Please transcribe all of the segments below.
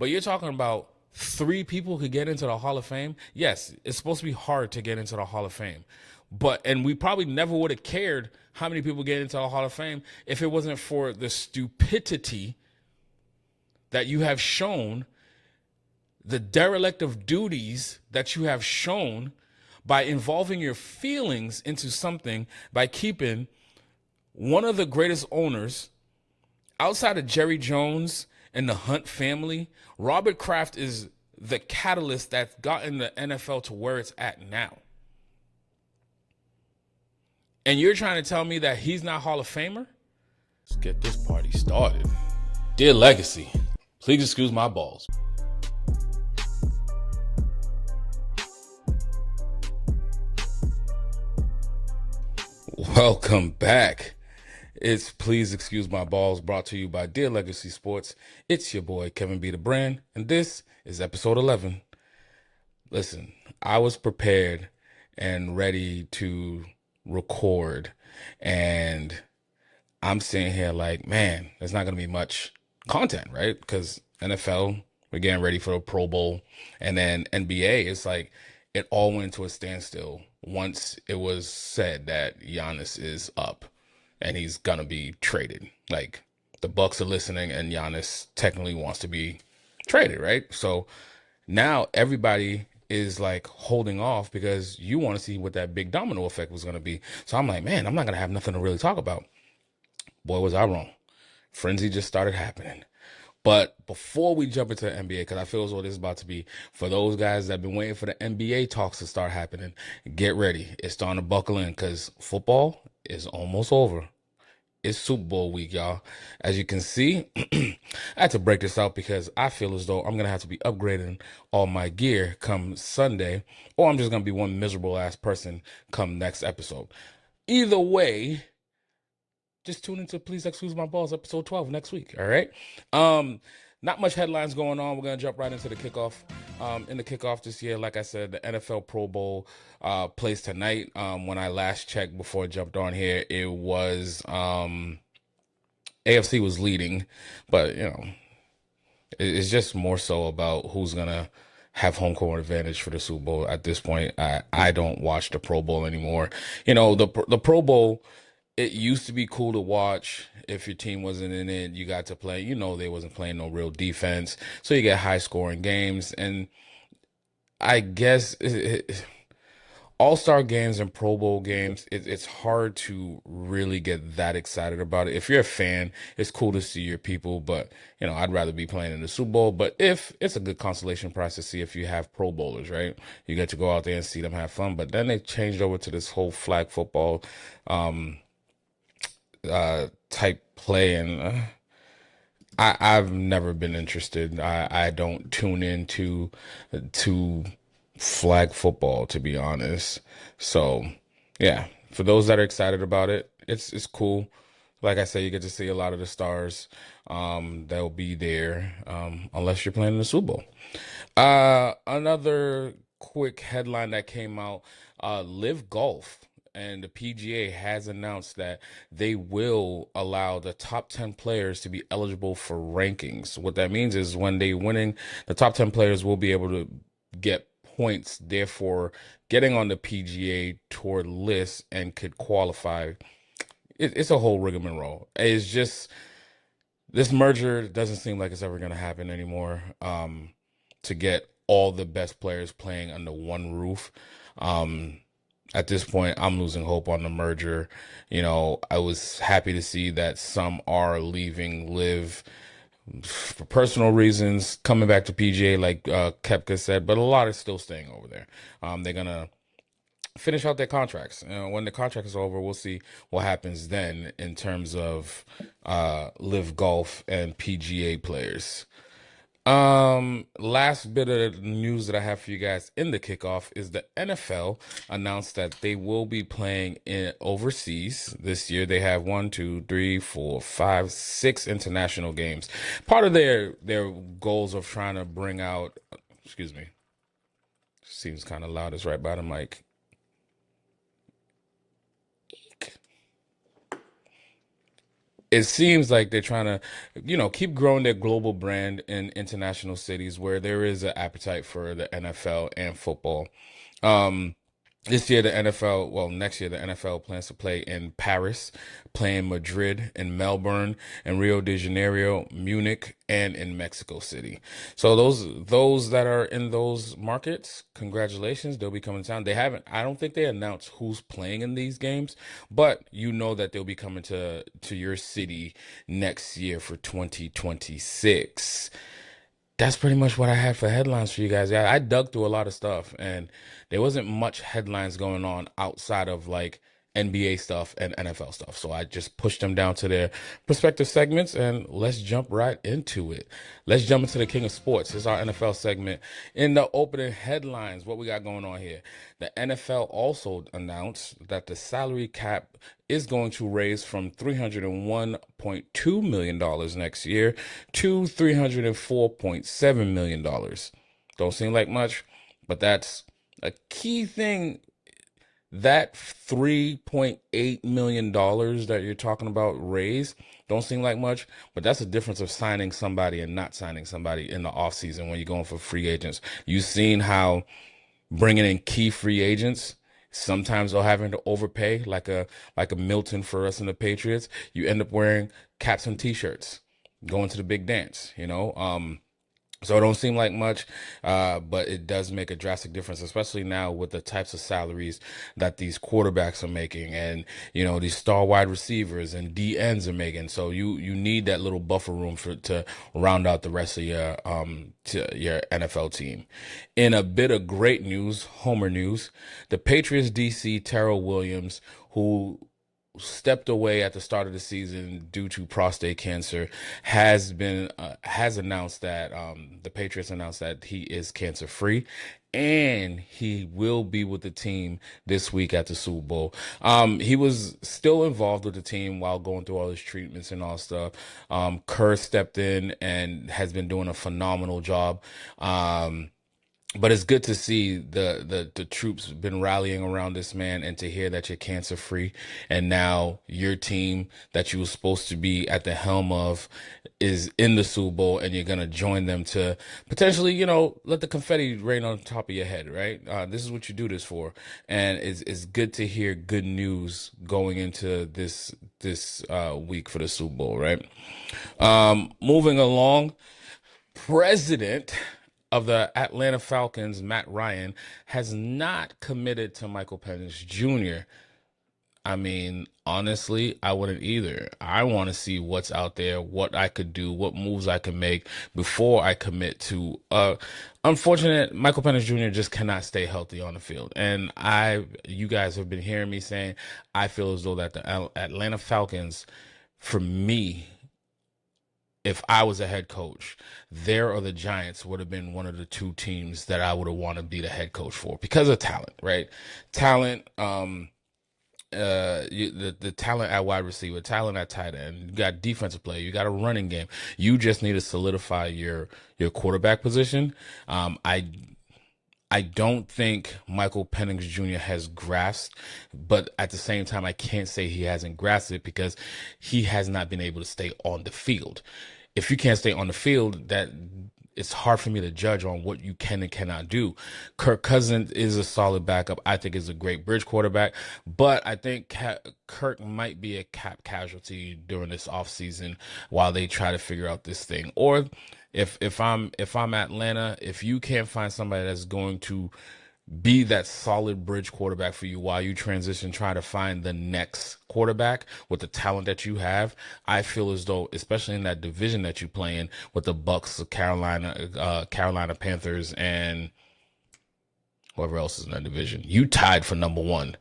But you're talking about 3 people could get into the Hall of Fame. Yes, it's supposed to be hard to get into the Hall of Fame. And we probably never would have cared how many people get into the Hall of Fame if it wasn't for the stupidity that you have shown, the derelict of duties that you have shown by involving your feelings into something, by keeping one of the greatest owners outside of Jerry Jones and the Hunt family. Robert Kraft is the catalyst that's gotten the NFL to where it's at now. And you're trying to tell me that he's not Hall of Famer? Let's get this party started. Dear Legacy, please excuse my balls. Welcome back. It's Please Excuse My Balls, brought to you by Dear Legacy Sports. It's your boy, Kevin B. the Brand, and this is episode 11. Listen, I was prepared and ready to record, and I'm sitting here like, man, there's not going to be much content, right? Because NFL, we're getting ready for the Pro Bowl, and then NBA, it's like it all went to a standstill once it was said that Giannis is up and he's gonna be traded. Like, the Bucks are listening, and Giannis technically wants to be traded, right? So now everybody is like holding off because you want to see what that big domino effect was gonna be. So I'm like, man, I'm not gonna have nothing to really talk about. Boy, was I wrong. Frenzy just started happening. But before we jump into the NBA, because I feel as though this is about to be, for those guys that have been waiting for the NBA talks to start happening, get ready. It's starting to buckle in because football is almost over. It's Super Bowl week, y'all. As you can see, I had to break this out because I feel as though I'm going to have to be upgrading all my gear come Sunday, or I'm just going to be one miserable ass person come next episode. Either way, just tune into Please Excuse My Balls episode 12 next week. All right. Not much headlines going on. We're gonna jump right into the kickoff. In the kickoff this year, like I said, the NFL Pro Bowl plays tonight. When I last checked before I jumped on here, it was AFC was leading, but you know, it's just more so about who's gonna have home court advantage for the Super Bowl. At this point, I don't watch the Pro Bowl anymore. You know, the Pro Bowl, it used to be cool to watch. If your team wasn't in it, you got to play. You know, they wasn't playing no real defense, so you get high scoring games. And I guess All-Star games and Pro Bowl games, it's hard to really get that excited about it. If you're a fan, it's cool to see your people, but you know, I'd rather be playing in the Super Bowl. But if it's a good consolation prize to see if you have Pro Bowlers, right? You get to go out there and see them have fun. But then they changed over to this whole flag football type play, and I've never been interested. I don't tune into to flag football, to be honest. So yeah, for those that are excited about it, it's cool. Like I said, you get to see a lot of the stars that'll be there, unless you're playing in the Super Bowl. Another quick headline that came out, Live Golf and the PGA has announced that they will allow the top 10 players to be eligible for rankings. What that means is when they winning, the top 10 players will be able to get points, therefore getting on the PGA Tour list and could qualify. It's a whole rigmarole. It's just, this merger doesn't seem like it's ever going to happen anymore, to get all the best players playing under one roof. At this point, I'm losing hope on the merger. You know, I was happy to see that some are leaving Live for personal reasons, coming back to PGA, like Kepka said, but a lot is still staying over there. They're going to finish out their contracts. When the contract is over, we'll see what happens then in terms of Live Golf and PGA players. Last bit of news that I have for you guys in the kickoff is the NFL announced that they will be playing in overseas this year. They have 1, 2, 3, 4, 5, 6 international games. Part of their goals of trying to bring out, excuse me, seems kind of loud, it's right by the mic. it seems like they're trying to, keep growing their global brand in international cities where there is an appetite for the NFL and football. Um, this year, the NFL, well, next year, the NFL plans to play in Paris, play in Madrid, in Melbourne, in Rio de Janeiro, Munich, and in Mexico City. So those that are in those markets, congratulations, they'll be coming to town. They haven't, I don't think they announced who's playing in these games, but you know that they'll be coming to your city next year for 2026. That's pretty much what I had for headlines for you guys. Yeah, I dug through a lot of stuff and there wasn't much headlines going on outside of like NBA stuff and NFL stuff. So I just pushed them down to their respective segments and let's jump right into it. Let's jump into the king of sports. This is our NFL segment. In the opening headlines, what we got going on here. The NFL also announced that the salary cap is going to raise from $301.2 million next year to $304.7 million. Don't seem like much, but that's a key thing. That $3.8 million that you're talking about raise don't seem like much, but that's the difference of signing somebody and not signing somebody in the offseason when you're going for free agents. You've seen how bringing in key free agents, sometimes they're having to overpay, like a Milton for us in the Patriots. You end up wearing caps and t-shirts, going to the big dance, so it don't seem like much, but it does make a drastic difference, especially now with the types of salaries that these quarterbacks are making, and these star wide receivers and DNs are making. So you need that little buffer room to round out the rest of your NFL team. In a bit of great news, Homer news, the Patriots DC Terrell Williams, who stepped away at the start of the season due to prostate cancer, has announced that the Patriots announced that he is cancer free and he will be with the team this week at the Super Bowl. He was still involved with the team while going through all his treatments and all stuff. Kerr stepped in and has been doing a phenomenal job. But it's good to see the troops been rallying around this man, and to hear that you're cancer free and now your team that you were supposed to be at the helm of is in the Super Bowl, and you're gonna join them to potentially, let the confetti rain on top of your head, right? This is what you do this for, and it's good to hear good news going into this week for the Super Bowl, right? Moving along, president of the Atlanta Falcons, Matt Ryan, has not committed to Michael Penix Jr. I mean, honestly, I wouldn't either. I want to see what's out there, what I could do, what moves I can make before I commit to. Unfortunate, Michael Penix Jr. just cannot stay healthy on the field, and you guys have been hearing me saying I feel as though that the Atlanta Falcons, for me, if I was a head coach, there or the Giants would have been one of the two teams that I would have wanted to be the head coach for because of talent, right? Talent, the talent at wide receiver, talent at tight end. You got defensive play, you got a running game. You just need to solidify your quarterback position. I don't think Michael Penix Jr. has grasped, but at the same time, I can't say he hasn't grasped it because he has not been able to stay on the field. If you can't stay on the field, that it's hard for me to judge on what you can and cannot do. Kirk Cousins is a solid backup. I think is a great bridge quarterback, but I think Kirk might be a cap casualty during this offseason while they try to figure out this thing. Or if I'm Atlanta, if you can't find somebody that's going to be that solid bridge quarterback for you while you transition, try to find the next quarterback with the talent that you have, I feel as though, especially in that division that you play in with the Bucks, the Carolina Panthers, and whoever else is in that division, you tied for number one.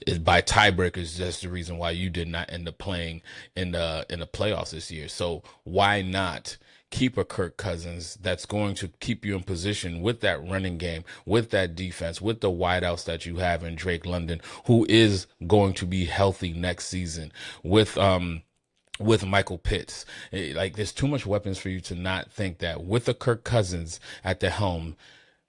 Is by tiebreakers. That's the reason why you did not end up playing in the playoffs this year. So why not keep a Kirk Cousins that's going to keep you in position with that running game, with that defense, with the wideouts that you have in Drake London, who is going to be healthy next season, with Michael Pitts. Like, there's too much weapons for you to not think that with a Kirk Cousins at the helm,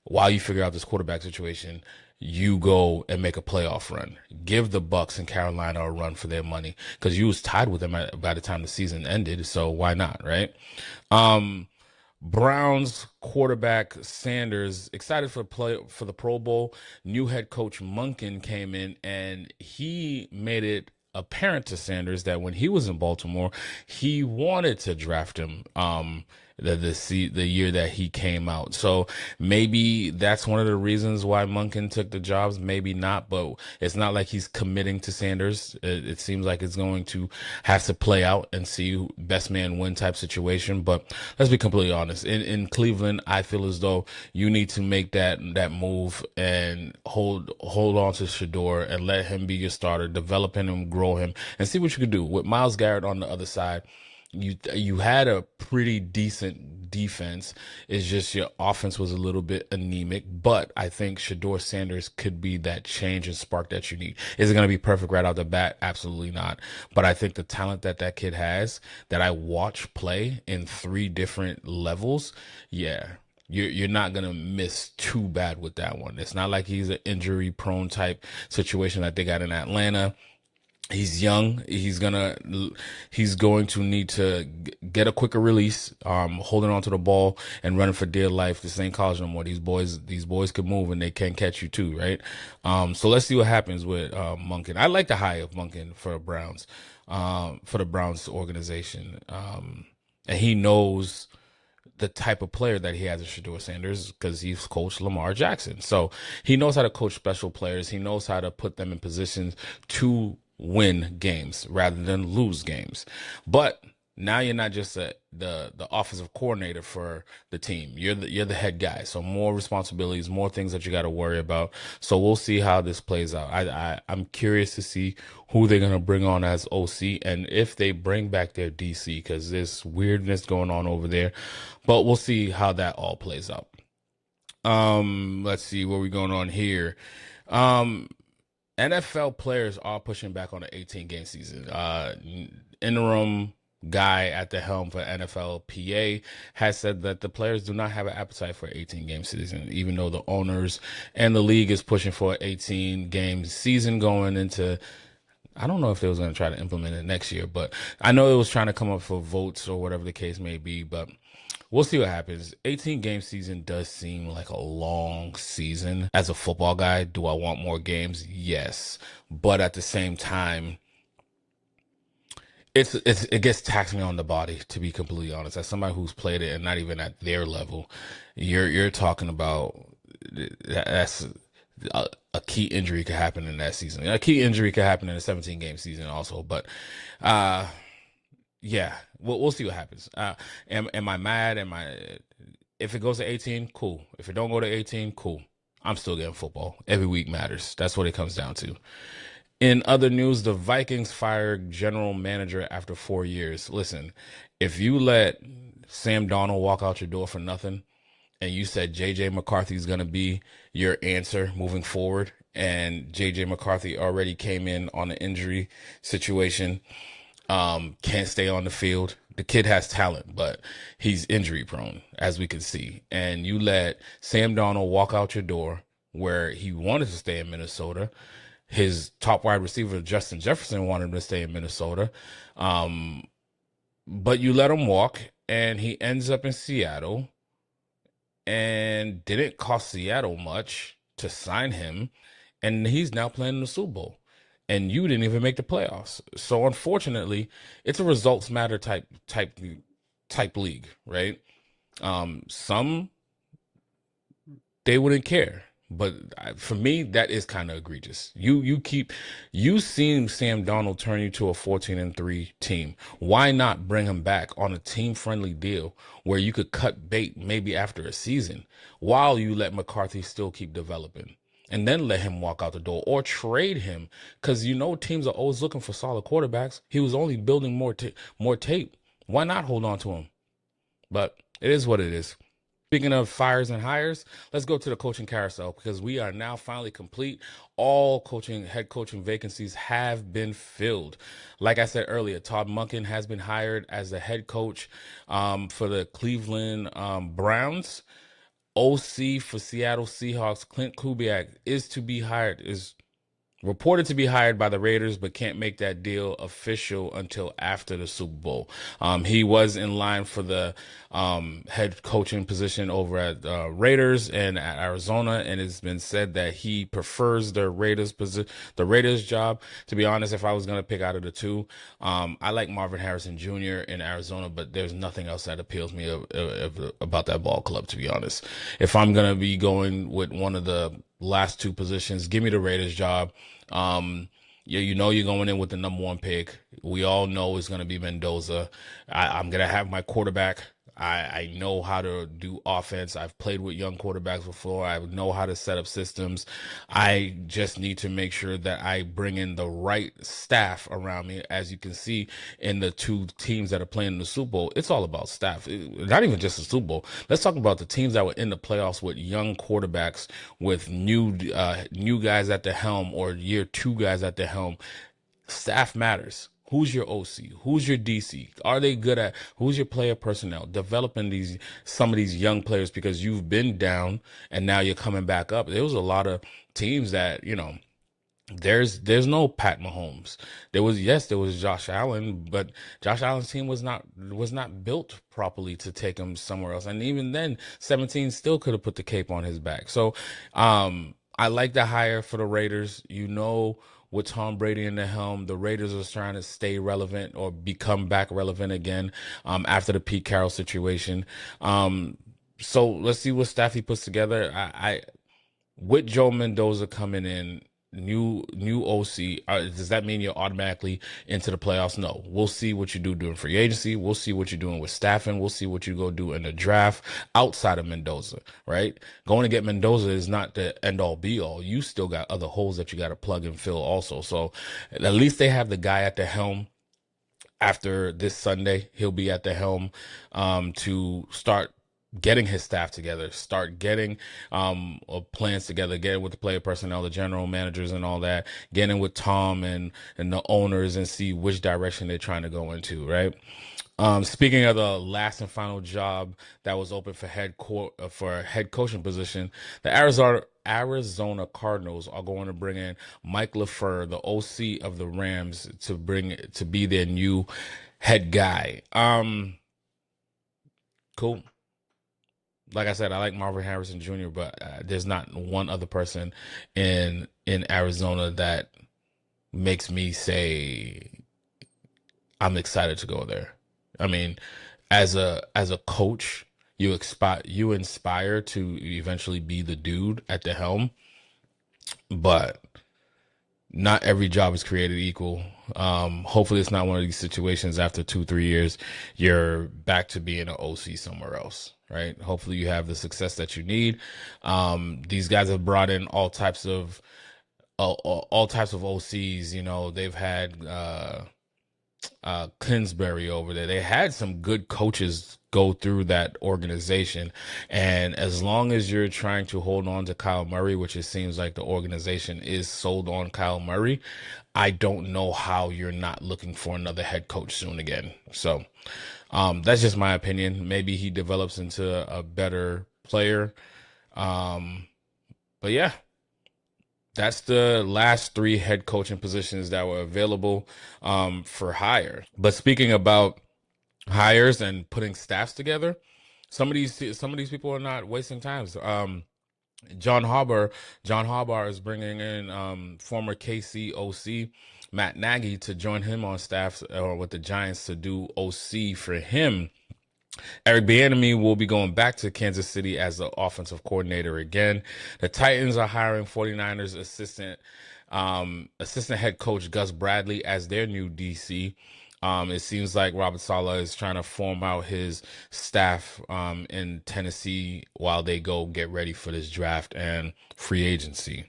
while you figure out this quarterback situation, you go and make a playoff run. Give the Bucks and Carolina a run for their money because you was tied with them by the time the season ended. So why not, right? Browns quarterback Sanders excited for the Pro Bowl. New head coach Monken came in and he made it apparent to Sanders that when he was in Baltimore, he wanted to draft him. The year that he came out. So maybe that's one of the reasons why Monken took the jobs. Maybe not, but it's not like he's committing to Sanders. It seems like it's going to have to play out and see who, best man win type situation. But let's be completely honest. In Cleveland, I feel as though you need to make that move and hold on to Shador and let him be your starter, develop him, grow him, and see what you can do with Myles Garrett on the other side. You had a pretty decent defense. It's just your offense was a little bit anemic, but I think Shador Sanders could be that change and spark that you need. Is it going to be perfect right out the bat? Absolutely not. But I think the talent that kid has, that I watch play in 3 different levels, yeah. You're not going to miss too bad with that one. It's not like he's an injury prone type situation that they got in Atlanta. He's young. He's going to need to get a quicker release, holding onto the ball and running for dear life. This ain't college no more. These boys can move and they can catch you too, right? So let's see what happens with Monken. I like the hire of Monken for the Browns organization. And he knows the type of player that he has in Shador Sanders because he's coached Lamar Jackson. So he knows how to coach special players. He knows how to put them in positions to win games rather than lose games. But now you're not just the offensive coordinator for the team. You're the head guy. So more responsibilities, more things that you got to worry about. So we'll see how this plays out. I'm curious to see who they're going to bring on as OC and if they bring back their DC because there's weirdness going on over there. But we'll see how that all plays out. Let's see what we're going on here. NFL players are pushing back on the 18-game season. Interim guy at the helm for NFLPA has said that the players do not have an appetite for an 18-game season, even though the owners and the league is pushing for an 18-game season going into. I don't know if they was going to try to implement it next year, but I know it was trying to come up for votes or whatever the case may be, but we'll see what happens. 18-game season does seem like a long season. As a football guy, do I want more games? Yes. But at the same time, it gets taxing on the body, to be completely honest. As somebody who's played it and not even at their level, you're talking about that's a key injury could happen in that season. A key injury could happen in a 17-game season also, but yeah, we'll see what happens. Am I mad? If it goes to 18, cool. If it don't go to 18, cool. I'm still getting football. Every week matters. That's what it comes down to. In other news, the Vikings fired general manager after 4 years. Listen, if you let Sam Darnold walk out your door for nothing, and you said J.J. McCarthy is going to be your answer moving forward, and J.J. McCarthy already came in on an injury situation, can't stay on the field. The kid has talent, but he's injury prone, as we can see. And you let Sam Darnold walk out your door where he wanted to stay in Minnesota. His top wide receiver, Justin Jefferson, wanted him to stay in Minnesota. But you let him walk, and he ends up in Seattle. And didn't cost Seattle much to sign him, and he's now playing in the Super Bowl, and you didn't even make the playoffs. So unfortunately, it's a results matter type league, right? Some they wouldn't care, but for me, that is kind of egregious. You seen Sam Darnold turn you to a 14-3 team. Why not bring him back on a team-friendly deal where you could cut bait maybe after a season while you let McCarthy still keep developing, and then let him walk out the door or trade him? Because teams are always looking for solid quarterbacks. He was only building more tape. Why not hold on to him? But it is what it is. Speaking of fires and hires, let's go to the coaching carousel because we are now finally complete. All head coaching vacancies have been filled. Like I said earlier, Todd Monken has been hired as the head coach for the Cleveland Browns. OC for Seattle Seahawks, Clint Kubiak, is reported to be hired by the Raiders, but can't make that deal official until after the Super Bowl. He was in line for the head coaching position over at Raiders and at Arizona, and it's been said that he prefers the Raiders job. To be honest, if I was going to pick out of the two, I like Marvin Harrison Jr. in Arizona, but there's nothing else that appeals me about that ball club, to be honest. If I'm going to be going with one of the last two positions, give me the Raiders job. You know you're going in with the number one pick. We all know it's going to be Mendoza. I'm going to have my quarterback. I know how to do offense. I've played with young quarterbacks before. I know how to set up systems. I just need to make sure that I bring in the right staff around me. As you can see in the two teams that are playing in the Super Bowl, it's all about staff. Not even just the Super Bowl. Let's talk about the teams that were in the playoffs with young quarterbacks, with new guys at the helm, or year two guys at the helm. Staff matters. Who's your OC? Who's your DC? Are they good at, who's your player personnel? Developing some of these young players, because you've been down and now you're coming back up. There was a lot of teams that, there's no Pat Mahomes. There was Josh Allen, but Josh Allen's team was not built properly to take him somewhere else. And even then, 17 still could have put the cape on his back. So I like the hire for the Raiders. With Tom Brady in the helm, the Raiders are trying to stay relevant or become back relevant again after the Pete Carroll situation. So let's see what staff he puts together. With Joe Mendoza coming in, new OC, does that mean you're automatically into the playoffs? No. We'll see what you do during free agency. We'll see what you're doing with staffing. We'll see what you go do in the draft outside of Mendoza, right? Going to get Mendoza is not the end all be all. You still got other holes that you got to plug and fill also. So at least they have the guy at the helm. After this Sunday, he'll be at the helm to start getting his staff together, start getting plans together, getting with the player personnel, the general managers and all that, getting with Tom and the owners, and see which direction they're trying to go into, right? Speaking of the last and final job that was open for a head coaching position, the Arizona Cardinals are going to bring in Mike LaFleur, the OC of the Rams, to be their new head guy. Cool. Like I said, I like Marvin Harrison Jr., but there's not one other person in Arizona that makes me say I'm excited to go there. I mean, as a coach, you inspire to eventually be the dude at the helm, but not every job is created equal. Hopefully it's not one of these situations after 2-3 years, you're back to being an OC somewhere else, right? Hopefully you have the success that you need. These guys have brought in all types of OCs. They've had, Kingsbury over there. They had some good coaches go through that organization, and as long as you're trying to hold on to Kyle Murray, which it seems like the organization is sold on Kyle Murray, I don't know how you're not looking for another head coach soon again. So that's just my opinion. Maybe he develops into a better player, but yeah, that's the last 3 head coaching positions that were available for hire. But speaking about hires and putting staffs together, some of these people are not wasting times. John Harbaugh is bringing in former KC OC Matt Nagy to join him on staff with the Giants to do OC for him. Eric Bieniemy will be going back to Kansas City as the offensive coordinator again. The Titans are hiring 49ers assistant head coach Gus Bradley as their new DC. It seems like Robert Saleh is trying to form out his staff in Tennessee while they go get ready for this draft and free agency.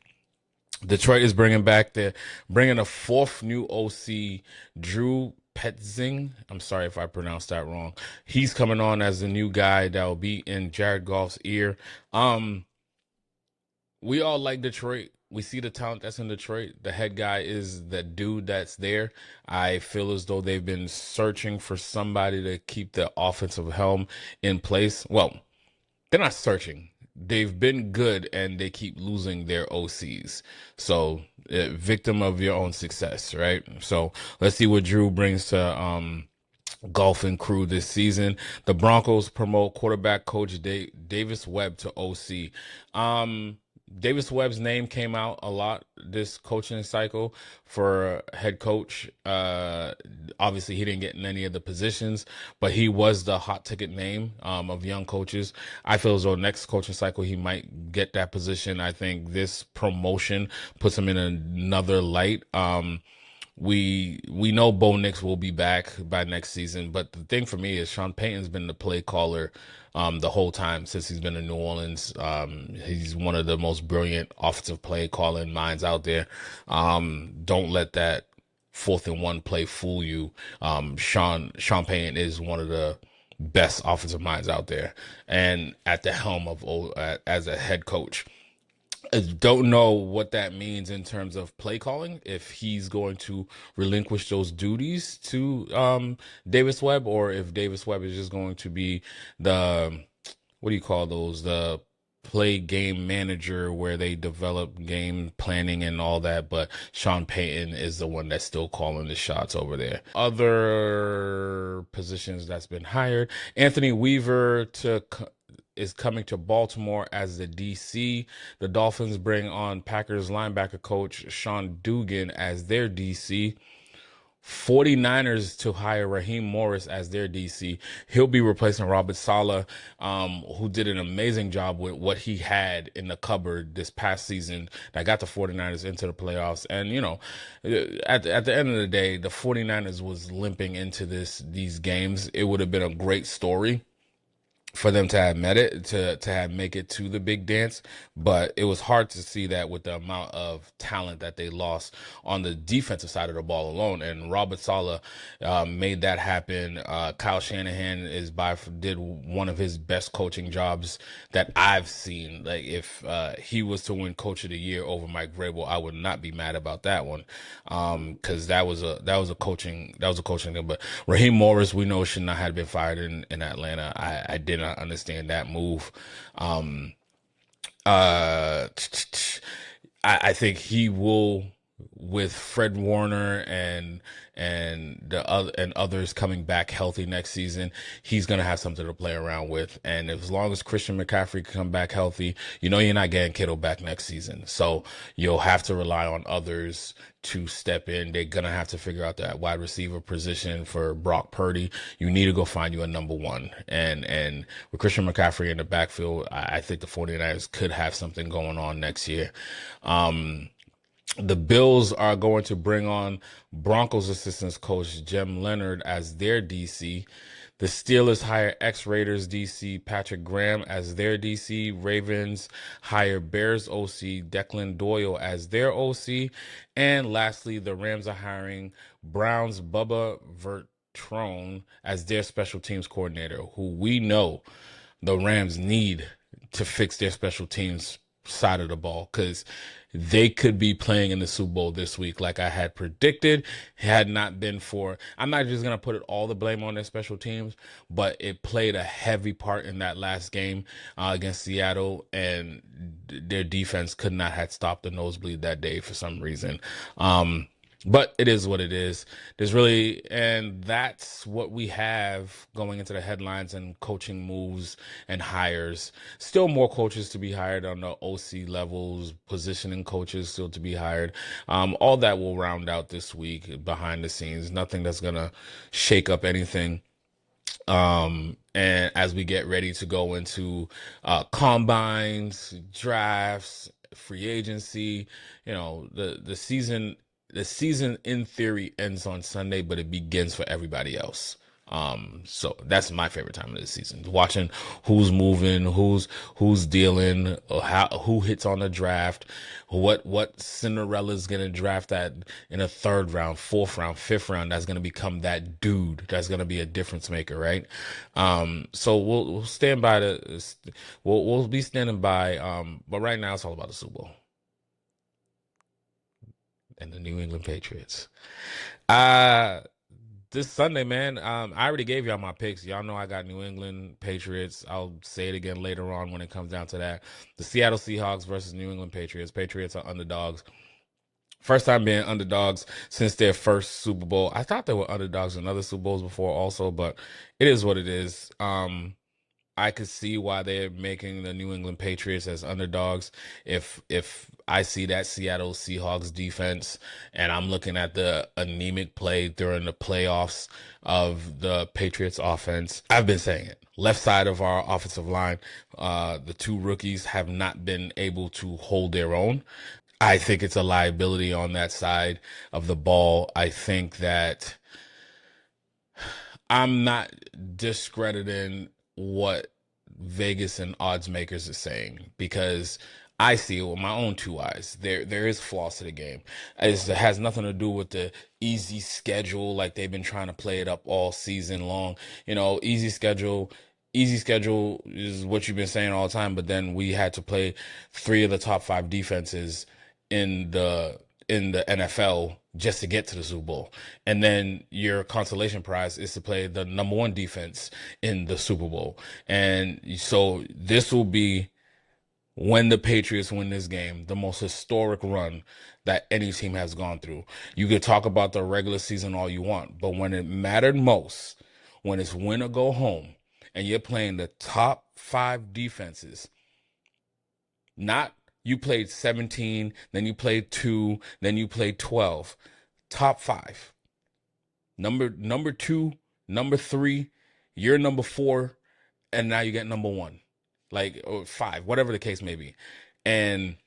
Detroit is bringing a 4th new OC, Drew Petzing. I'm sorry if I pronounced that wrong. He's coming on as the new guy that will be in Jared Goff's ear. We all like Detroit. We see the talent that's in Detroit. The head guy is the dude that's there. I feel as though they've been searching for somebody to keep the offensive helm in place. Well, they're not searching. they've been good and they keep losing their OCs. So, victim of your own success, right? So, let's see what Drew brings to golfing crew this season. The Broncos promote quarterback coach Davis Webb to OC. Um, Davis Webb's name came out a lot this coaching cycle for head coach. Obviously, he didn't get in any of the positions, but he was the hot ticket name of young coaches. I feel as though next coaching cycle he might get that position. I think this promotion puts him in another light. We know Bo Nix will be back by next season, but the thing for me is Sean Payton's been the play caller the whole time since he's been in New Orleans. He's one of the most brilliant offensive play calling minds out there. Don't let that 4th-and-1 play fool you. Sean Payton is one of the best offensive minds out there, and at the helm of as a head coach. I don't know what that means in terms of play calling, if he's going to relinquish those duties to Davis Webb, or if Davis Webb is just going to be the, what do you call those, the play game manager where they develop game planning and all that, but Sean Payton is the one that's still calling the shots over there. Other positions that's been hired: Anthony Weaver is coming to Baltimore as the DC. The Dolphins bring on Packers linebacker coach Sean Dugan as their DC. 49ers to hire Raheem Morris as their DC. He'll be replacing Robert Saleh, who did an amazing job with what he had in the cupboard this past season that got the 49ers into the playoffs. And, at the end of the day, the 49ers was limping into these games. It would have been a great story for them to have met it, to have make it to the big dance, but it was hard to see that with the amount of talent that they lost on the defensive side of the ball alone. And Robert Saleh made that happen. Kyle Shanahan did one of his best coaching jobs that I've seen. Like, if he was to win Coach of the Year over Mike Vrabel, I would not be mad about that one, because that was a coaching thing. But Raheem Morris, we know, should not have been fired in Atlanta. I did not understand that move. I think he will, with Fred Warner and others coming back healthy next season, he's gonna have something to play around with. And as long as Christian McCaffrey can come back healthy, you're not getting Kittle back next season. So you'll have to rely on others to step in. They're gonna have to figure out that wide receiver position for Brock Purdy. You need to go find you a number one. And with Christian McCaffrey in the backfield, I think the 49ers could have something going on next year. The Bills are going to bring on Broncos assistant coach Jem Leonard as their DC. The Steelers hire ex-Raiders DC Patrick Graham as their DC. Ravens hire Bears OC Declan Doyle as their OC. And lastly, the Rams are hiring Browns Bubba Vertrone as their special teams coordinator, who we know the Rams need to fix their special teams side of the ball, because they could be playing in the Super Bowl this week like I had predicted. Had not been for, I'm not just going to put all the blame on their special teams, but it played a heavy part in that last game against Seattle, and their defense could not have stopped the nosebleed that day for some reason. But it is what it is. And that's what we have going into the headlines and coaching moves and hires. Still more coaches to be hired on the OC levels, positioning coaches still to be hired. All that will round out this week behind the scenes. Nothing that's going to shake up anything. And as we get ready to go into combines, drafts, free agency, the season in theory ends on Sunday, but it begins for everybody else. So that's my favorite time of the season, watching who's moving, who's dealing, who hits on the draft, what Cinderella's gonna draft that in a 3rd round, 4th round, 5th round, that's gonna become that dude that's gonna be a difference maker, right? So we'll stand by we'll be standing by, but right now it's all about the Super Bowl and the New England Patriots. this Sunday, man. I already gave y'all my picks. Y'all know I got New England Patriots. I'll say it again later on when it comes down to that. The Seattle Seahawks versus New England Patriots. Patriots are underdogs. First time being underdogs since their first Super Bowl. I thought they were underdogs in other Super Bowls before also, but it is what it is. I could see why they're making the New England Patriots as underdogs. If I see that Seattle Seahawks defense and I'm looking at the anemic play during the playoffs of the Patriots offense, I've been saying it. Left side of our offensive line, the two rookies have not been able to hold their own. I think it's a liability on that side of the ball. I think that I'm not discrediting what Vegas and odds makers are saying because I see it with my own two eyes. There is flaws to the game. It has nothing to do with the easy schedule like they've been trying to play it up all season long. You know, easy schedule is what you've been saying all the time, but then we had to play three of the top five defenses in the NFL just to get to the Super Bowl. And then your consolation prize is to play the number one defense in the Super Bowl. And so this will be, when the Patriots win this game, the most historic run that any team has gone through. You could talk about the regular season all you want, but when it mattered most, when it's win or go home, and you're playing the top five defenses, not you played 17, then you played 2, then you played 12. Top 5. Number 2, number 3, you're number 4, and now you get number 1. Like, or 5, whatever the case may be. And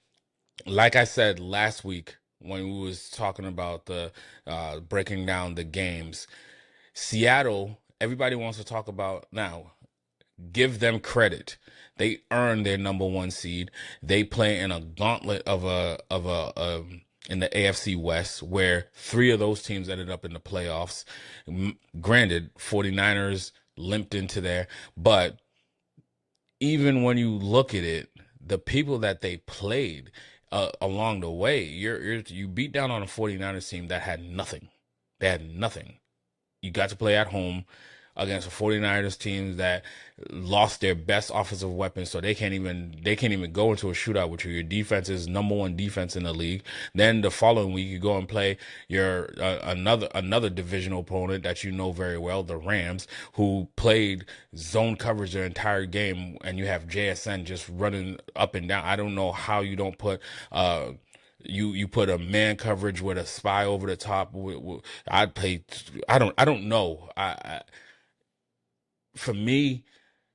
like I said last week when we was talking about the breaking down the games, Seattle, everybody wants to talk about now. Give them credit. They earned their number 1 seed. They play in a gauntlet in the AFC West where 3 of those teams ended up in the playoffs. Granted, 49ers limped into there, but even when you look at it, the people that they played along the way, you beat down on a 49ers team that had nothing. They had nothing. You got to play at home against a 49ers team that lost their best offensive weapons, so they can't even go into a shootout with you. Your defense is number 1 defense in the league. Then the following week you go and play your another divisional opponent that you know very well, the Rams, who played zone coverage their entire game, and you have JSN just running up and down. I don't know how you don't put you put a man coverage with a spy over the top. I'd play. I don't know. For me,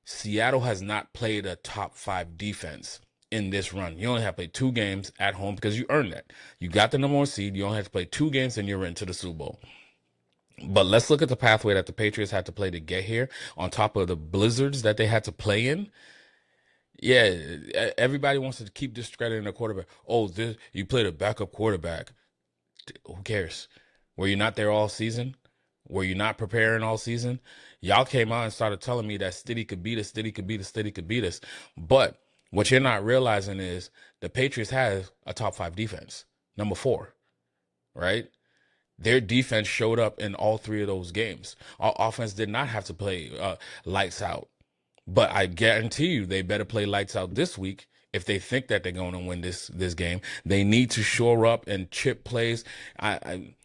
Seattle has not played a top 5 defense in this run. You only have to play 2 games at home because you earned that. You got the number 1 seed. You only have to play 2 games and you're into the Super Bowl. But let's look at the pathway that the Patriots had to play to get here, on top of the blizzards that they had to play in. Yeah, everybody wants to keep discrediting the quarterback. Oh, you played a backup quarterback. Who cares? Were you not there all season? Were you not preparing all season? Y'all came out and started telling me that Stiddy could beat us, Stiddy could beat us, Stiddy could beat us. But what you're not realizing is the Patriots have a top 5 defense, number 4, right? Their defense showed up in all 3 of those games. Our offense did not have to play lights out. But I guarantee you they better play lights out this week if they think that they're going to win this game. They need to shore up and chip plays.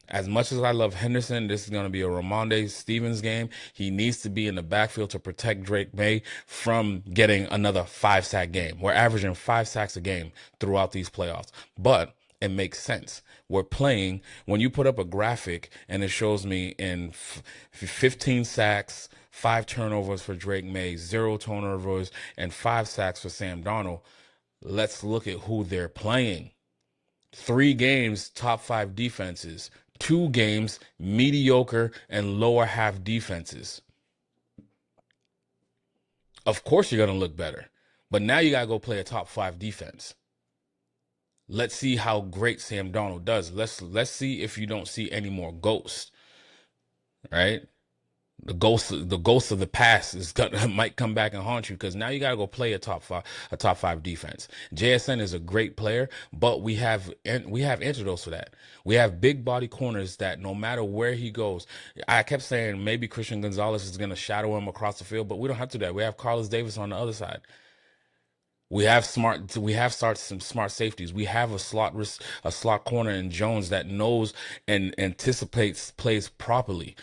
As much as I love Henderson, this is going to be a Ramondre Stevens game. He needs to be in the backfield to protect Drake May from getting another 5-sack game. We're averaging 5 sacks a game throughout these playoffs. But it makes sense. We're playing, when you put up a graphic and it shows me in 15 sacks, 5 turnovers for Drake May, 0 turnovers, and 5 sacks for Sam Darnold, let's look at who they're playing. 3 games, top 5 defenses. 2 games, mediocre and lower half defenses. Of course you're going to look better. But now you got to go play a top 5 defense. Let's see how great Sam Darnold does. Let's see if you don't see any more ghosts. Right? The ghost of the past is gonna might come back and haunt you, because now you got to go play a top five defense. JSN is a great player, but we have antidotes for that. We have big body corners that no matter where he goes, I kept saying maybe Christian Gonzalez is gonna shadow him across the field, but we don't have to do that. We have Carlos Davis on the other side. Some smart safeties. We have a slot corner in Jones that knows and anticipates plays properly.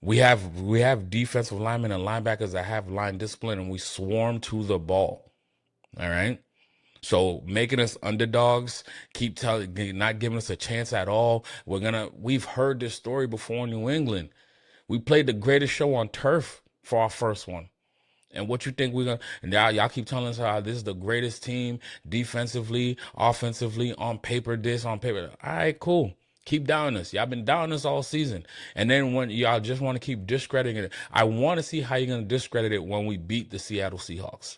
We have defensive linemen and linebackers that have line discipline, and we swarm to the ball. All right. So making us underdogs, not giving us a chance at all. We've heard this story before in New England. We played the greatest show on turf for our first one. And what you think we're gonna? And now y'all keep telling us how this is the greatest team defensively, offensively, on paper. This on paper. All right, cool. Keep doubting us. Y'all been doubting us all season. And then when y'all just want to keep discrediting it, I want to see how you're gonna discredit it when we beat the Seattle Seahawks.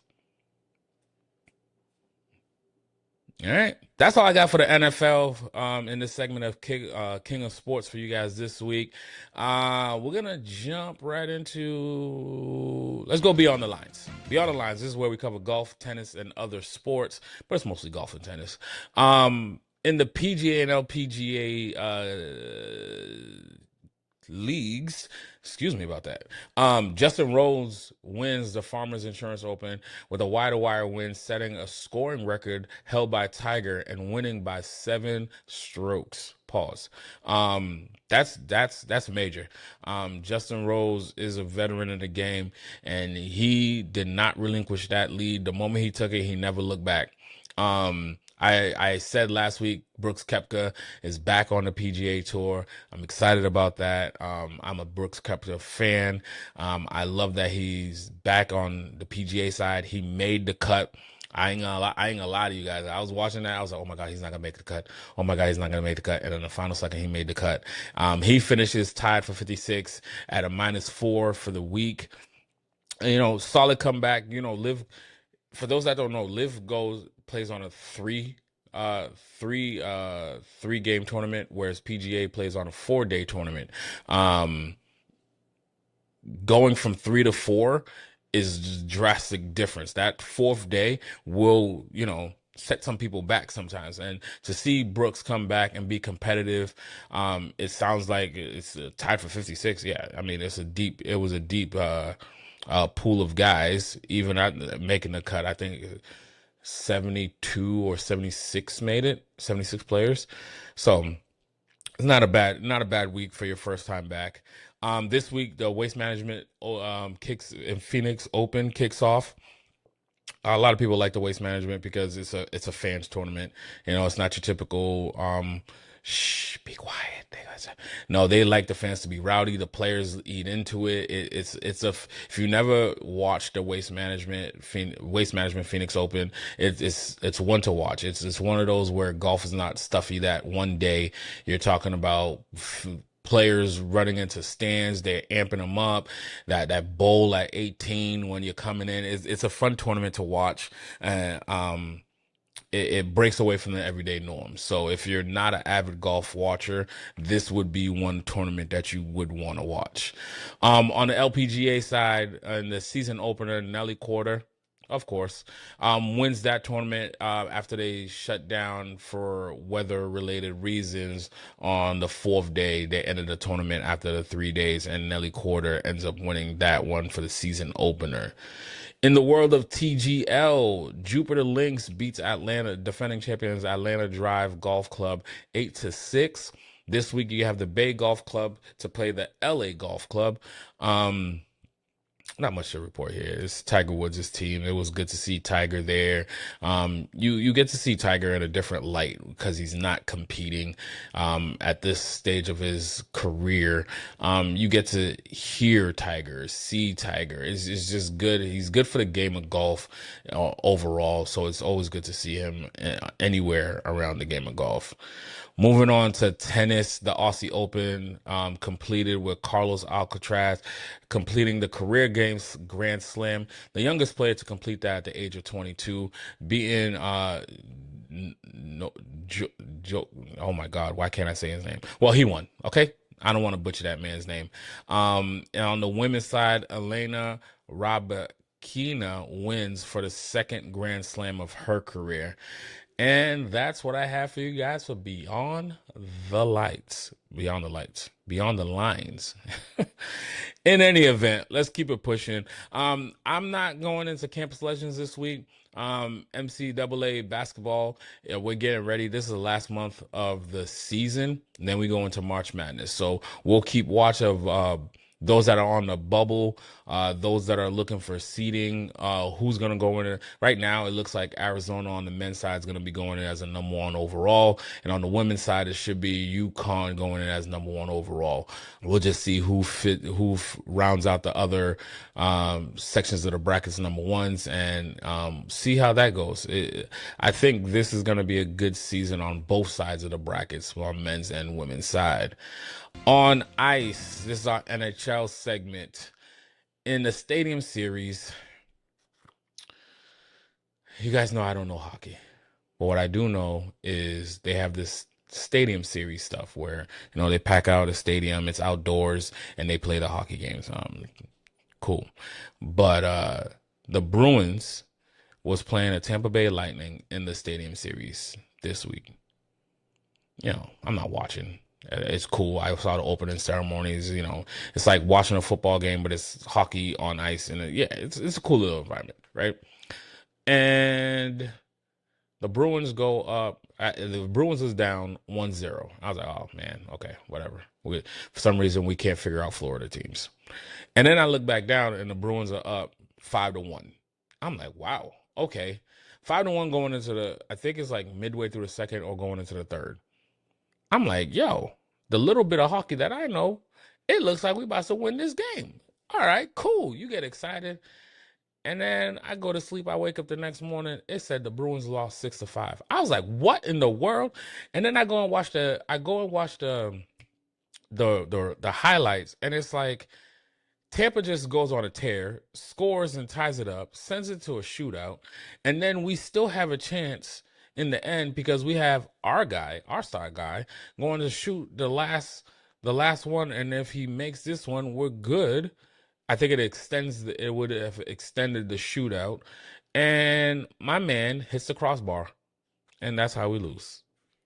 All right, that's all I got for the NFL in this segment of King of Sports for you guys this week. We're gonna jump right into, let's go beyond the lines. Beyond the lines. This is where we cover golf, tennis, and other sports, but it's mostly golf and tennis. In the PGA and LPGA leagues, excuse me about that. Justin Rose wins the Farmers Insurance Open with a wire-to-wire win, setting a scoring record held by Tiger and winning by 7 strokes. Pause. That's major. Justin Rose is a veteran in the game, and he did not relinquish that lead. The moment he took it, he never looked back. I said last week Brooks Koepka is back on the PGA Tour. I'm excited about that. I'm a Brooks Koepka fan. I love that he's back on the PGA side. He made the cut. I ain't gonna lie to you guys. I was watching that. I was like, oh my God, he's not gonna make the cut. Oh my God, he's not gonna make the cut. And in the final second, he made the cut. He finishes tied for 56 at a -4 for the week. And, solid comeback. Live. For those that don't know, Live plays on a three game tournament, whereas PGA plays on a 4-day tournament. Going from 3 to 4 is drastic difference. That fourth day will, set some people back sometimes. And to see Brooks come back and be competitive, it sounds like it's tied for 56. Yeah, I mean, it was a deep pool of guys, even at making the cut. I think 72 or 76 made it, 76 players. So it's not a bad week for your first time back. This week, the Waste Management kicks in Phoenix Open kicks off. A lot of people like the Waste Management because it's a fans tournament. It's not your typical shh, be quiet. No, they like the fans to be rowdy. The players eat into it. If you never watched the Waste Management Phoenix Open, it's one to watch. It's one of those where golf is not stuffy. That one day you're talking about players running into stands, they're amping them up. That bowl at 18 when you're coming in, it's a fun tournament to watch. And it breaks away from the everyday norms. So if you're not an avid golf watcher, this would be one tournament that you would want to watch. On the LPGA side, in the season opener, Nelly Korda, of course, wins that tournament after they shut down for weather-related reasons on the 4th day. They ended the tournament after the 3 days, and Nelly Korda ends up winning that one for the season opener. In the world of TGL, Jupiter Links beats defending champions Atlanta Drive Golf Club 8-6. This week you have the Bay Golf Club to play the LA Golf Club. Not much to report here. It's Tiger Woods' team. It was good to see Tiger there. You get to see Tiger in a different light because he's not competing at this stage of his career. You get to hear Tiger, see Tiger. It's just good. He's good for the game of golf overall, so it's always good to see him anywhere around the game of golf. Moving on to tennis, the Aussie Open completed with Carlos Alcaraz completing the Career Games Grand Slam, the youngest player to complete that at the age of 22, beating oh my God, why can't I say his name? Well, he won. Okay, I don't want to butcher that man's name. And on the women's side, Elena Rybakina wins for the second Grand Slam of her career. And that's what I have for you guys for Beyond the Lights. Beyond the Lights. Beyond the Lines. In any event, let's keep it pushing. I'm not going into Campus Legends this week. MCAA basketball, yeah, we're getting ready. This is the last month of the season. And then we go into March Madness. So we'll keep watch of those that are on the bubble, those that are looking for seeding, who's going to go in there. Right now, it looks like Arizona on the men's side is going to be going in as a number one overall. And on the women's side, it should be UConn going in as number one overall. We'll just see who rounds out the other sections of the brackets number ones and see how that goes. I think this is going to be a good season on both sides of the brackets, on men's and women's side. On ice, this is our NHL segment. In the Stadium Series, you guys know I don't know hockey. But what I do know is they have this Stadium Series stuff where, they pack out a stadium, it's outdoors, and they play the hockey games. Cool. But the Bruins was playing the Tampa Bay Lightning in the Stadium Series this week. I'm not watching. It's cool. I saw the opening ceremonies. It's like watching a football game, but it's hockey on ice, and it's a cool little environment, right? And the Bruins go up. The Bruins is down 1-0. I was like, oh man, okay, whatever. For some reason, we can't figure out Florida teams. And then I look back down, and the Bruins are up 5-1. I'm like, wow, okay, 5-1 going into I think it's like midway through the second or going into the third. I'm like, yo, the little bit of hockey that I know, it looks like we about to win this game. All right, cool. You get excited. And then I go to sleep. I wake up the next morning. It said the Bruins lost 6-5. I was like, what in the world? And then I go and watch the highlights. And it's like Tampa just goes on a tear, scores and ties it up, sends it to a shootout. And then we still have a chance in the end because we have our star guy, going to shoot the last one, and if he makes this one, we're good. I think it would have extended the shootout, and my man hits the crossbar, and that's how we lose.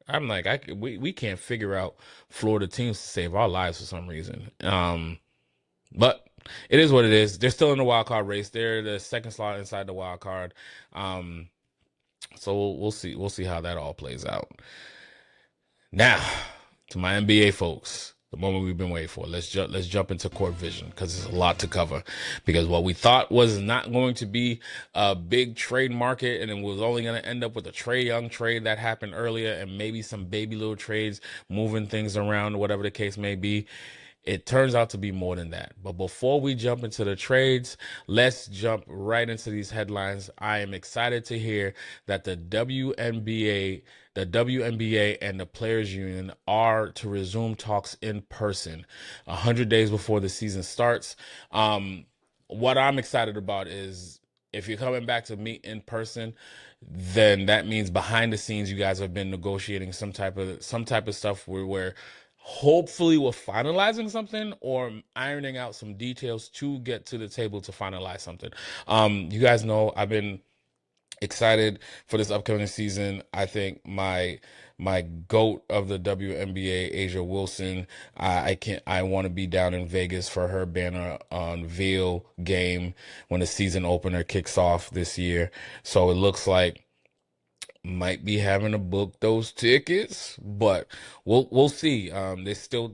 I'm like, we can't figure out Florida teams to save our lives for some reason. But it is what it is. They're still in the wild card race. They're the second slot inside the wild card. So we'll see. We'll see how that all plays out. Now, to my NBA folks, the moment we've been waiting for. Let's jump into court vision because there's a lot to cover. Because what we thought was not going to be a big trade market and it was only going to end up with a Trae Young trade that happened earlier and maybe some baby little trades moving things around, whatever the case may be. It turns out to be more than that. But before we jump into the trades, let's jump right into these headlines. I am excited to hear that the WNBA and the Players Union are to resume talks in person 100 days before the season starts. What I'm excited about is if you're coming back to meet in person, then that means behind the scenes you guys have been negotiating some type of stuff where hopefully we're finalizing something or ironing out some details to get to the table to finalize something. You guys know I've been excited for this upcoming season. I think my GOAT of the WNBA, Asia Wilson, I want to be down in Vegas for her banner unveil game when the season opener kicks off this year. So it looks like might be having to book those tickets, but we'll see. It's still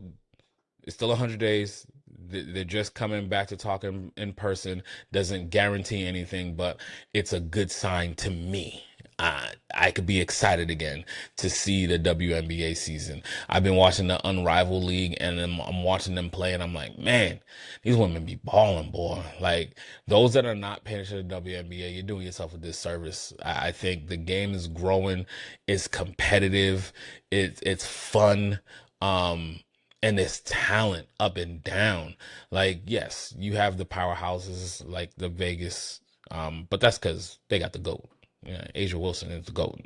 100 days. They're just coming back to talking in person. Doesn't guarantee anything, but it's a good sign to me. I could be excited again to see the WNBA season. I've been watching the Unrivaled League and I'm watching them play and I'm like, man, these women be balling, boy. Like those that are not paying attention to the WNBA, you're doing yourself a disservice. I think the game is growing. It's competitive. It's fun. And there's talent up and down. Like, yes, you have the powerhouses like the Vegas, but that's because they got the GOAT. Yeah, Asia Wilson is the GOAT.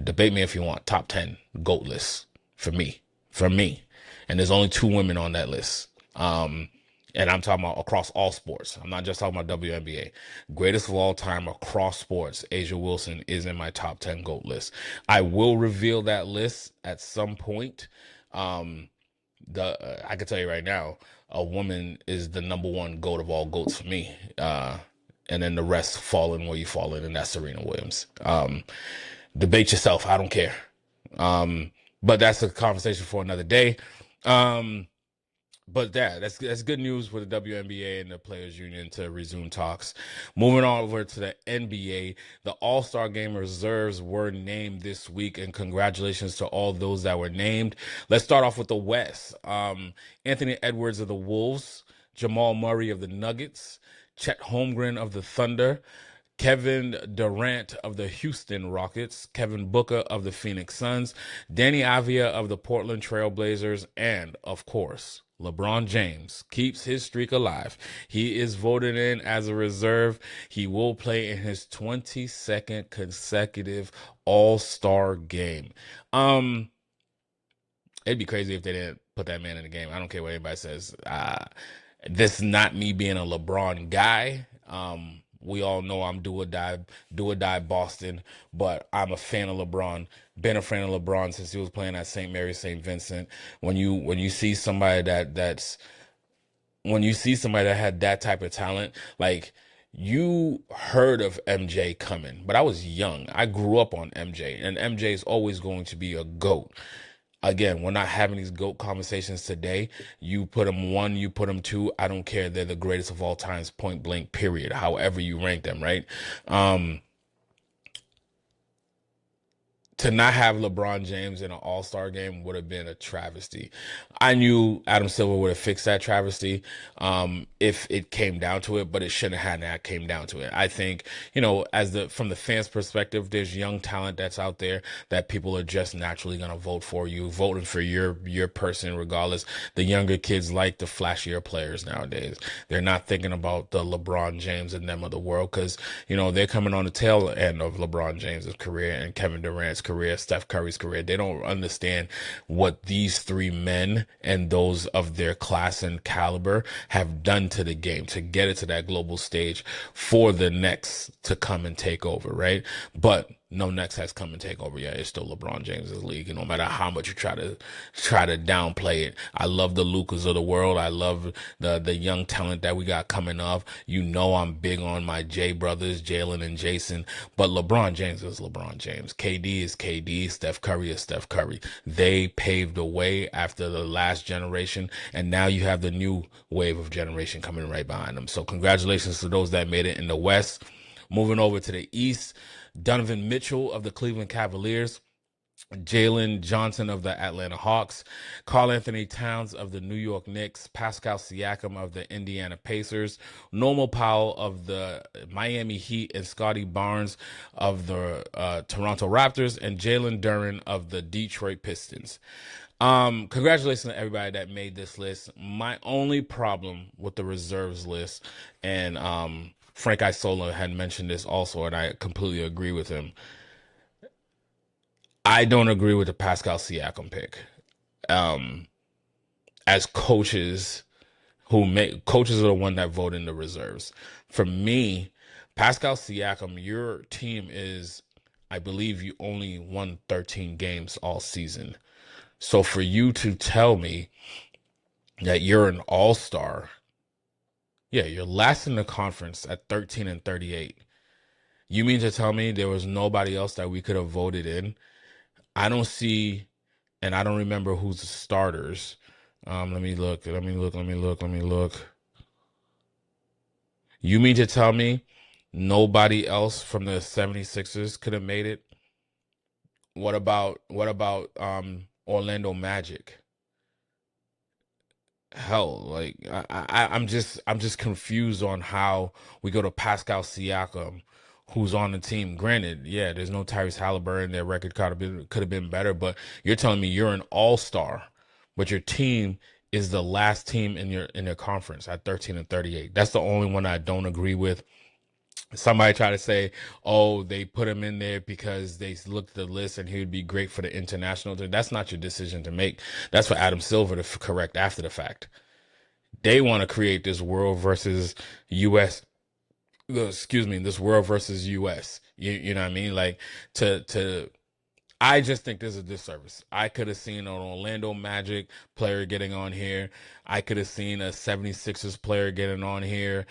Debate me if you want. Top 10 GOAT list for me. for me. And there's only 2 women on that list. And I'm talking about across all sports. I'm not just talking about WNBA. Greatest of all time across sports, Asia Wilson is in my top 10 GOAT list. I will reveal that list at some point. I can tell you right now, a woman is the number 1 GOAT of all GOATs for me. And then the rest fall in where you fall in, and that's Serena Williams. Debate yourself. I don't care. But that's a conversation for another day. But that's good news for the WNBA and the Players Union to resume talks. Moving on over to the NBA, the All-Star Game reserves were named this week, and congratulations to all those that were named. Let's start off with the West. Anthony Edwards of the Wolves, Jamal Murray of the Nuggets, Chet Holmgren of the Thunder, Kevin Durant of the Houston Rockets, Kevin Booker of the Phoenix Suns, Danny Avia of the Portland Trail Blazers, and, of course, LeBron James keeps his streak alive. He is voted in as a reserve. He will play in his 22nd consecutive All-Star game. It'd be crazy if they didn't put that man in the game. I don't care what anybody says. This is not me being a LeBron guy. We all know I'm do or die Boston, but I'm a fan of LeBron. Been a fan of LeBron since he was playing at St. Mary's, St. Vincent. When you see somebody that had that type of talent, like, you heard of MJ coming, but I was young. I grew up on MJ, and MJ is always going to be a GOAT. Again, we're not having these GOAT conversations today. You put them 1, you put them 2. I don't care. They're the greatest of all times, point blank, period. However you rank them, right? To not have LeBron James in an All-Star game would have been a travesty. I knew Adam Silver would have fixed that travesty if it came down to it, but it shouldn't have not came down to it. I think, from the fans' perspective, there's young talent that's out there that people are just naturally going to vote for you, voting for your person regardless. The younger kids like the flashier players nowadays. They're not thinking about the LeBron James and them of the world because, they're coming on the tail end of LeBron James's career and Kevin Durant's career, Steph Curry's career. They don't understand what these 3 men and those of their class and caliber have done to the game to get it to that global stage for the next to come and take over, right? But no next has come and take over yet. It's still LeBron James's league, and no matter how much you try to downplay it. I love the Lucas of the world. I love the young talent that we got coming up. I'm big on my J brothers, Jalen and Jason, but LeBron James is LeBron James. KD is KD. Steph Curry is Steph Curry. They paved the way after the last generation, and now you have the new wave of generation coming right behind them. So congratulations to those that made it in the West. Moving over to the East, Donovan Mitchell of the Cleveland Cavaliers, Jalen Johnson of the Atlanta Hawks, Karl Anthony Towns of the New York Knicks, Pascal Siakam of the Indiana Pacers, Normal Powell of the Miami Heat, and Scotty Barnes of the Toronto Raptors, and Jalen Duren of the Detroit Pistons. Congratulations to everybody that made this list. My only problem with the reserves list, and Frank Isola had mentioned this also, and I completely agree with him. I don't agree with the Pascal Siakam pick. As coaches coaches are the one that vote in the reserves. For me, Pascal Siakam, your team is, I believe you only won 13 games all season. So for you to tell me that you're an all-star, yeah, you're last in the conference at 13-38. You mean to tell me there was nobody else that we could have voted in? I don't see, and I don't remember who's the starters. Let me look. You mean to tell me nobody else from the 76ers could have made it? What about Orlando Magic? Hell, like I'm just confused on how we go to Pascal Siakam, who's on the team. Granted, yeah, there's no Tyrese Halliburton. Their record could have been better, but you're telling me you're an all-star, but your team is the last team in your conference at 13-38. That's the only one I don't agree with. Somebody tried to say, oh, they put him in there because they looked at the list and he would be great for the international team. That's not your decision to make. That's for Adam Silver to correct after the fact. They want to create this world versus US, this world versus US. You know what I mean? Like I just think this is a disservice. I could have seen an Orlando Magic player getting on here. I could have seen a 76ers player getting on here.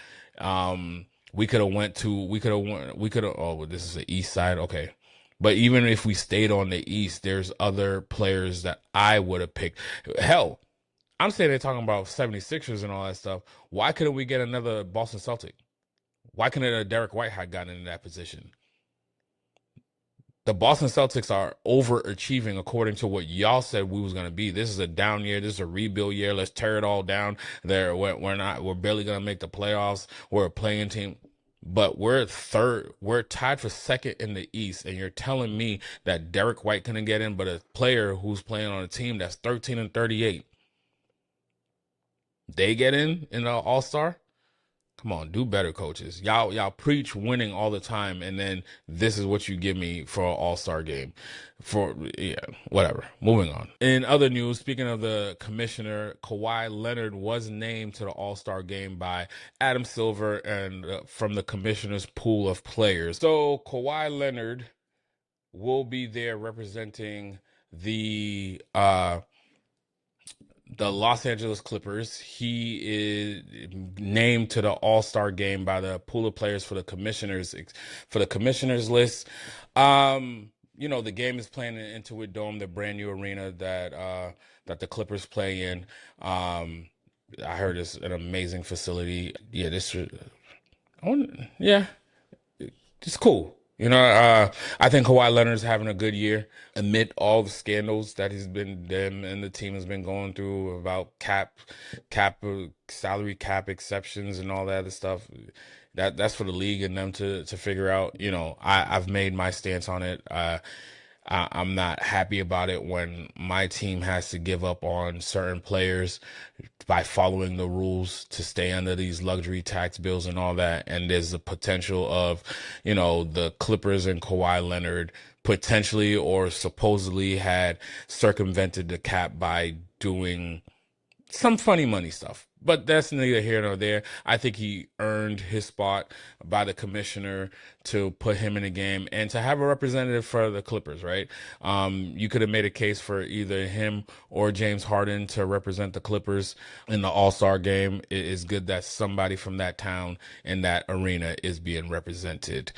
We could have, oh, this is the East side. Okay. But even if we stayed on the East, there's other players that I would have picked. Hell, I'm saying they're talking about 76ers and all that stuff. Why couldn't we get another Boston Celtic? Why couldn't a Derek White have gotten in that position? The Boston Celtics are overachieving according to what y'all said we was going to be. This is a down year. This is a rebuild year. Let's tear it all down. We're barely going to make the playoffs. We're a playing team, but we're third. We're tied for second in the East. And you're telling me that Derek White couldn't get in, but a player who's playing on a team that's 13-38, they get in the All-Star? Come on, do better, coaches. Y'all preach winning all the time, and then this is what you give me for an all-star game. Whatever. Moving on. In other news, speaking of the commissioner, Kawhi Leonard was named to the all-star game by Adam Silver and from the commissioner's pool of players. So Kawhi Leonard will be there representing the Los Angeles Clippers. He is named to the All-Star game by the pool of players for the commissioners list. The game is playing in Intuit Dome, the brand new arena that the Clippers play in. I heard it's an amazing facility. Yeah, it's cool. I think Kawhi Leonard's having a good year amid all the scandals that them and the team has been going through about salary cap exceptions and all that other stuff. That's for the league and them to figure out. I've made my stance on it. I'm not happy about it when my team has to give up on certain players by following the rules to stay under these luxury tax bills and all that. And there's the potential of, the Clippers and Kawhi Leonard potentially or supposedly had circumvented the cap by doing some funny money stuff. But that's neither here nor there. I think he earned his spot by the commissioner to put him in the game and to have a representative for the Clippers, right? You could have made a case for either him or James Harden to represent the Clippers in the All-Star game. It is good that somebody from that town and that arena is being represented.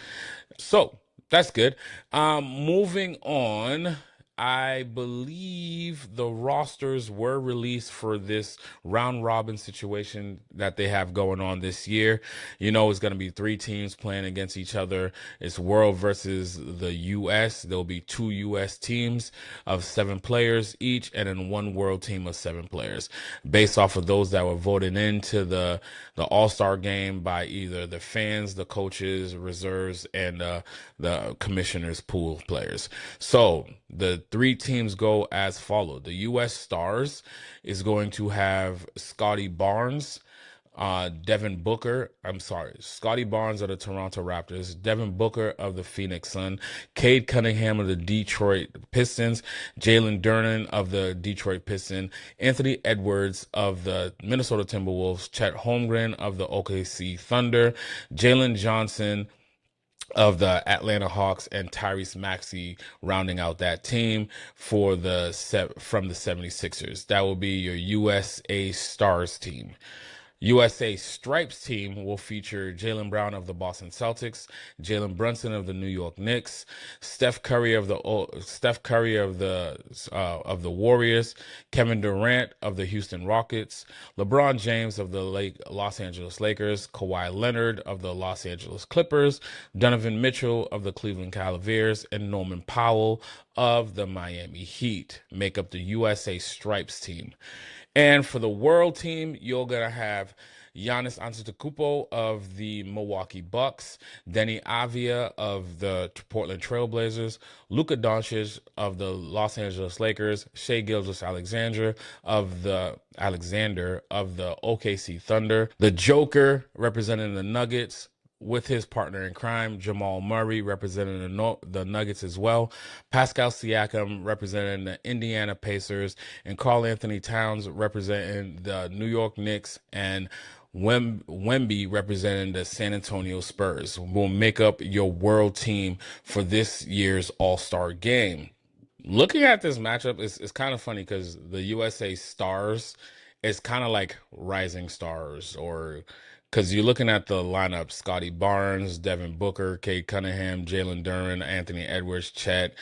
So that's good. Moving on. I believe the rosters were released for this round robin situation that they have going on this year. It's going to be 3 teams playing against each other. It's world versus the US. There'll be 2 US teams of 7 players each and then 1 world team of 7 players based off of those that were voted into the All-Star game by either the fans, the coaches, reserves, and the commissioner's pool of players. So the 3 teams go as followed. The U.S. Stars is going to have Scotty Barnes, Scotty Barnes of the Toronto Raptors, Devin Booker of the Phoenix Sun, Cade Cunningham of the Detroit Pistons, Jalen Duren of the Detroit Pistons, Anthony Edwards of the Minnesota Timberwolves, Chet Holmgren of the OKC Thunder, Jalen Johnson of the Atlanta Hawks, and Tyrese Maxey rounding out that team from the 76ers. That will be your USA Stars team. USA Stripes team will feature Jaylen Brown of the Boston Celtics, Jalen Brunson of the New York Knicks, Steph Curry of the Warriors, Kevin Durant of the Houston Rockets, LeBron James of the Los Angeles Lakers, Kawhi Leonard of the Los Angeles Clippers, Donovan Mitchell of the Cleveland Cavaliers, and Norman Powell of the Miami Heat make up the USA Stripes team. And for the world team, you're going to have Giannis Antetokounmpo of the Milwaukee Bucks, Deni Avdija of the Portland Trailblazers, Luka Doncic of the Los Angeles Lakers, Shai Gilgeous-Alexander of the OKC Thunder, the Joker representing the Nuggets, with his partner in crime, Jamal Murray, representing the Nuggets as well, Pascal Siakam representing the Indiana Pacers, and Karl Anthony Towns representing the New York Knicks, and Wemby representing the San Antonio Spurs will make up your world team for this year's All-Star game. Looking at this matchup, it's kind of funny because the USA stars is kind of like rising stars, or because you're looking at the lineup: Scotty Barnes, Devin Booker, Cade Cunningham, Jalen Duren, Anthony Edwards, Chet,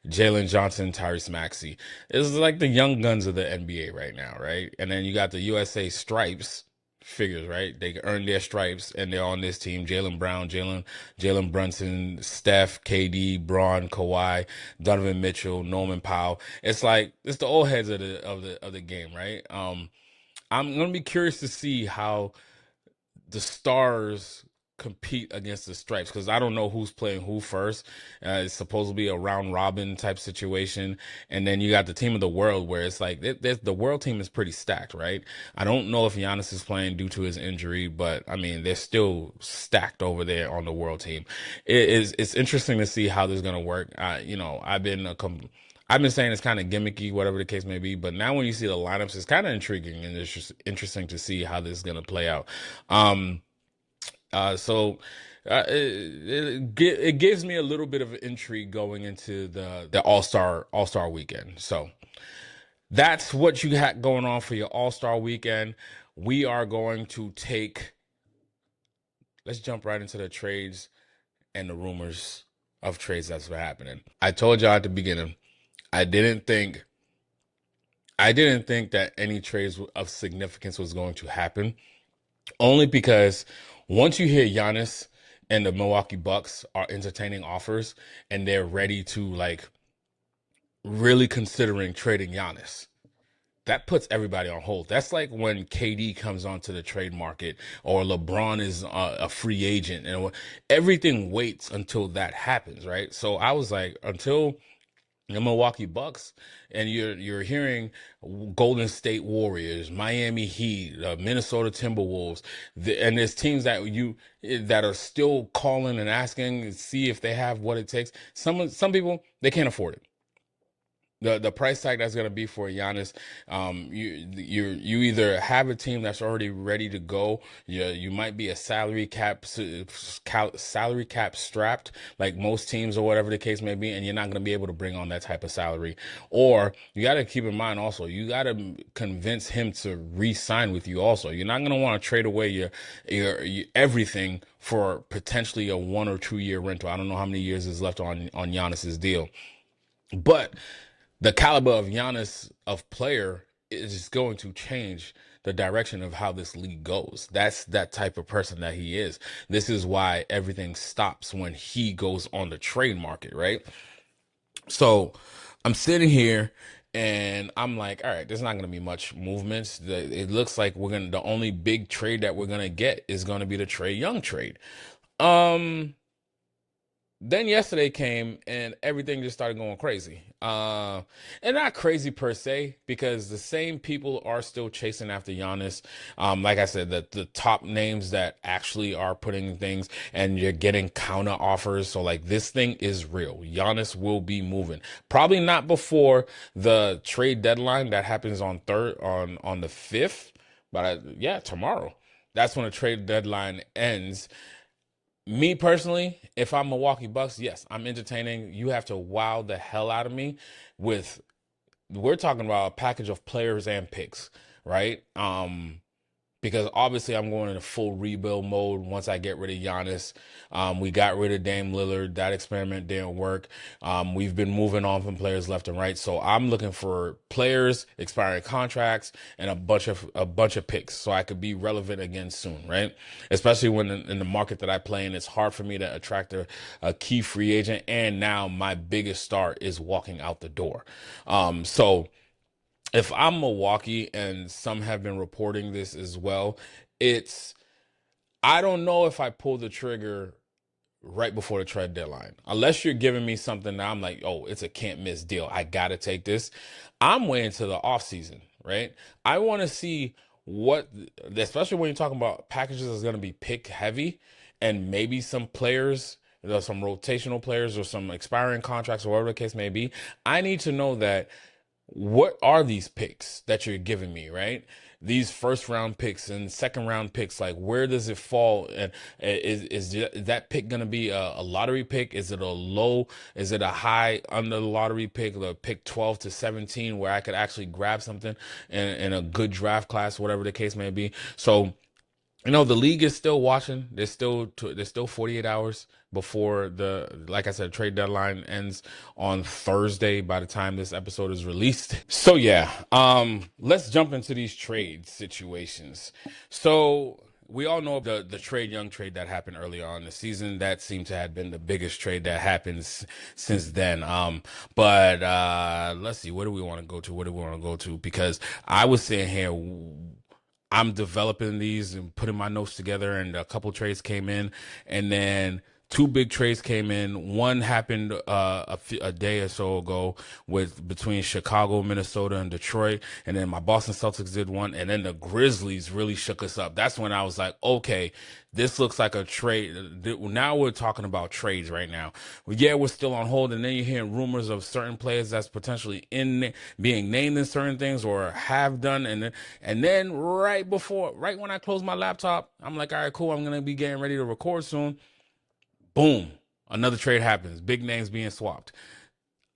Jalen Johnson, Tyrese Maxey. It's like the young guns of the NBA right now, right? And then you got the USA stripes figures, right? They earned their stripes and they're on this team. Jaylen Brown, Jalen Brunson, Steph, KD, Braun, Kawhi, Donovan Mitchell, Norman Powell. It's like it's the old heads of the game, right? I'm gonna be curious to see how the stars compete against the stripes, because I don't know who's playing who first. It's supposed to be a round robin type situation, and then you got the team of the world, where it's like the world team is pretty stacked, right? I don't know if Giannis is playing due to his injury, but I mean they're still stacked over there on the world team. It's interesting to see how this is gonna work. I've been saying it's kind of gimmicky, whatever the case may be, but now when you see the lineups, it's kind of intriguing, and it's just interesting to see how this is going to play out. So it gives me a little bit of intrigue going into the All-Star weekend. So that's what you got going on for your All-Star weekend. We are going to let's jump right into the trades and the rumors of trades that's been happening. I told y'all at the beginning, I didn't think that any trades of significance was going to happen, only because once you hear Giannis and the Milwaukee Bucks are entertaining offers and they're ready to like really considering trading Giannis, that puts everybody on hold. That's like when KD comes onto the trade market or LeBron is a free agent, and everything waits until that happens, right? So I was like, until the Milwaukee Bucks, and you're hearing Golden State Warriors, Miami Heat, Minnesota Timberwolves, and there's teams that are still calling and asking to see if they have what it takes. Some people, they can't afford it. The price tag that's going to be for Giannis, you either have a team that's already ready to go. You might be a salary cap strapped, like most teams or whatever the case may be, and you're not going to be able to bring on that type of salary. Or you got to keep in mind also, you got to convince him to re-sign with you. Also, you're not going to want to trade away your everything for potentially a 1 or 2 year rental. I don't know how many years is left on Giannis's deal, but the caliber of Giannis of player is going to change the direction of how this league goes. That's that type of person that he is. This is why everything stops when he goes on the trade market, right? So I'm sitting here and I'm like, all right, there's not going to be much movements. It looks like the only big trade that we're going to get is going to be the Trae Young trade. Then yesterday came and everything just started going crazy. And not crazy per se, because the same people are still chasing after Giannis. Like I said, the top names that actually are putting things, and you're getting counter offers. So like, this thing is real. Giannis will be moving. Probably not before the trade deadline that happens on the 5th, but yeah, tomorrow. That's when the trade deadline ends. Me personally, if I'm Milwaukee Bucks, yes, I'm entertaining. You have to wow the hell out of me we're talking about a package of players and picks, right? Because obviously I'm going into full rebuild mode once I get rid of Giannis. We got rid of Dame Lillard. That experiment didn't work. We've been moving on from players left and right. So I'm looking for players, expiring contracts, and a bunch of picks so I could be relevant again soon, right? Especially when in the market that I play in, it's hard for me to attract a key free agent. And now my biggest star is walking out the door. So if I'm Milwaukee, and some have been reporting this as well, I don't know if I pull the trigger right before the trade deadline, unless you're giving me something that I'm like, oh, it's a can't miss deal, I gotta take this. I'm waiting to the off season, right? I want to see especially when you're talking about packages that's going to be pick heavy, and maybe some players, some rotational players or some expiring contracts or whatever the case may be, I need to know that what are these picks that you're giving me, right? These first round picks and second round picks, like where does it fall? And is that pick going to be a lottery pick? Is it a low? Is it a high under the lottery pick, the pick 12 to 17, where I could actually grab something in a good draft class, whatever the case may be? So, the league is still watching. There's still 48 hours before like I said, trade deadline ends on Thursday by the time this episode is released. So yeah, let's jump into these trade situations. So we all know the Trae Young trade that happened early on in the season. That seemed to have been the biggest trade that happens since then. But let's see, where do we want to go to? What do we want to go to? Because I was sitting here, I'm developing these and putting my notes together, and a couple trades came in, and then two big trades came in. One happened a day or so ago between Chicago, Minnesota, and Detroit, and then my Boston Celtics did one, and then the Grizzlies really shook us up. That's when I was like, okay, this looks like a trade. Now we're talking about trades right now. Yeah, we're still on hold, and then you're hearing rumors of certain players that's potentially being named in certain things or have done, and then right when I close my laptop, I'm like, all right, cool, I'm gonna be getting ready to record soon. Boom, another trade happens. Big names being swapped.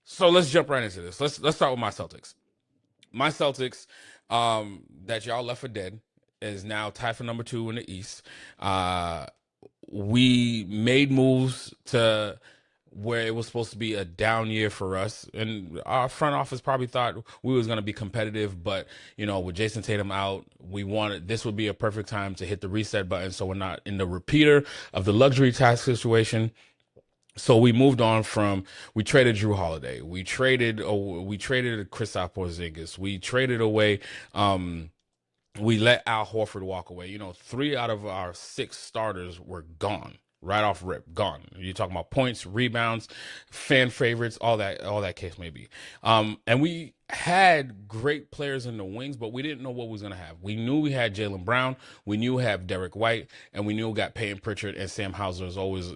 So let's jump right into this. Let's start with my Celtics. My Celtics, that y'all left for dead, is now tied for number 2 in the East. We made moves to where it was supposed to be a down year for us, and our front office probably thought we was going to be competitive, but with Jason Tatum out, this would be a perfect time to hit the reset button so we're not in the repeater of the luxury tax situation. So we moved on we traded Drew Holiday, we traded Kristaps Porzingis, we traded away we let Al Horford walk away. 3 out of our 6 starters were gone. Right off rip, gone. You're talking about points, rebounds, fan favorites, all that case may be. And we had great players in the wings, but we didn't know what we was going to have. We knew we had Jaylen Brown, we knew we had Derek White, and we knew we got Peyton Pritchard, and Sam Hauser is always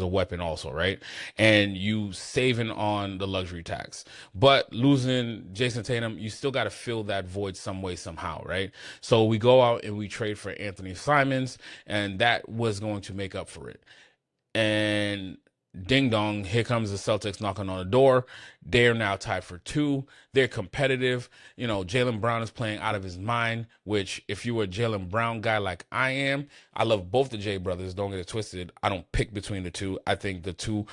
a weapon also, right? And you saving on the luxury tax. But losing Jason Tatum, you still got to fill that void some way, somehow, right? So we go out and we trade for Anthony Simons, and that was going to make up for it. And ding dong, here comes the Celtics knocking on the door. They're now tied for 2. They're competitive. Jaylen Brown is playing out of his mind, which if you were a Jaylen Brown guy like I am, I love both the J brothers. Don't get it twisted. I don't pick between the two. I think the two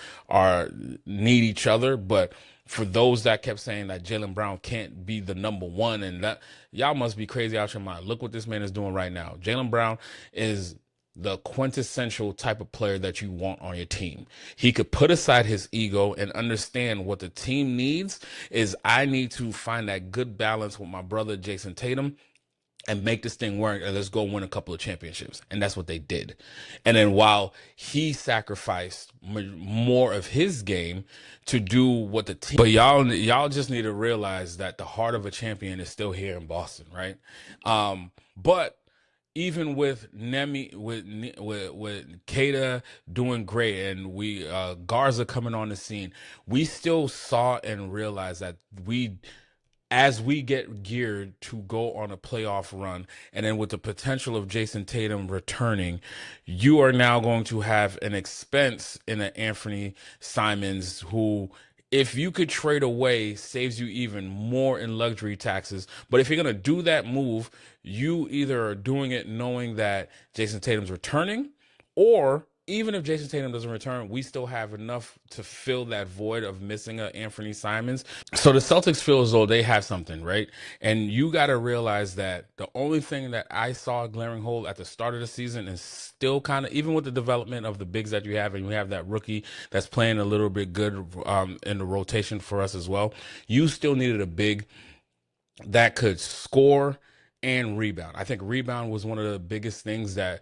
need each other, but for those that kept saying that Jaylen Brown can't be the number 1 and that, y'all must be crazy out your mind. Look what this man is doing right now. Jaylen Brown is the quintessential type of player that you want on your team. He could put aside his ego and understand what the team needs is I need to find that good balance with my brother Jason Tatum and make this thing work, and let's go win a couple of championships. And that's what they did. And then while he sacrificed more of his game to do what the team, but y'all just need to realize that the heart of a champion is still here in Boston, right? But even with Nemi, with Keita doing great, and we Garza coming on the scene, we still saw and realized that as we get geared to go on a playoff run, and then with the potential of Jason Tatum returning, you are now going to have an expense in an Anthony Simons who, if you could trade away, saves you even more in luxury taxes. But if you're going to do that move, you either are doing it knowing that Jason Tatum's returning, or even if Jason Tatum doesn't return, we still have enough to fill that void of missing a Anthony Simons. So the Celtics feel as though they have something, right? And you got to realize that the only thing that I saw a glaring hole at the start of the season is still kind of, even with the development of the bigs that you have, and you have that rookie that's playing a little bit good in the rotation for us as well, you still needed a big that could score and rebound. I think rebound was one of the biggest things that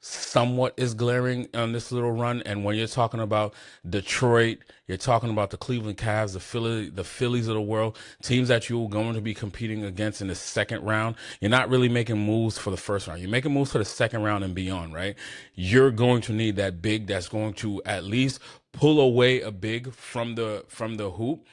somewhat is glaring on this little run. And when you're talking about Detroit, you're talking about the Cleveland Cavs, the Phillies of the world, teams that you're going to be competing against in the second round. You're not really making moves for the first round. You're making moves for the second round and beyond, right? You're going to need that big that's going to at least pull away a big from the hoop,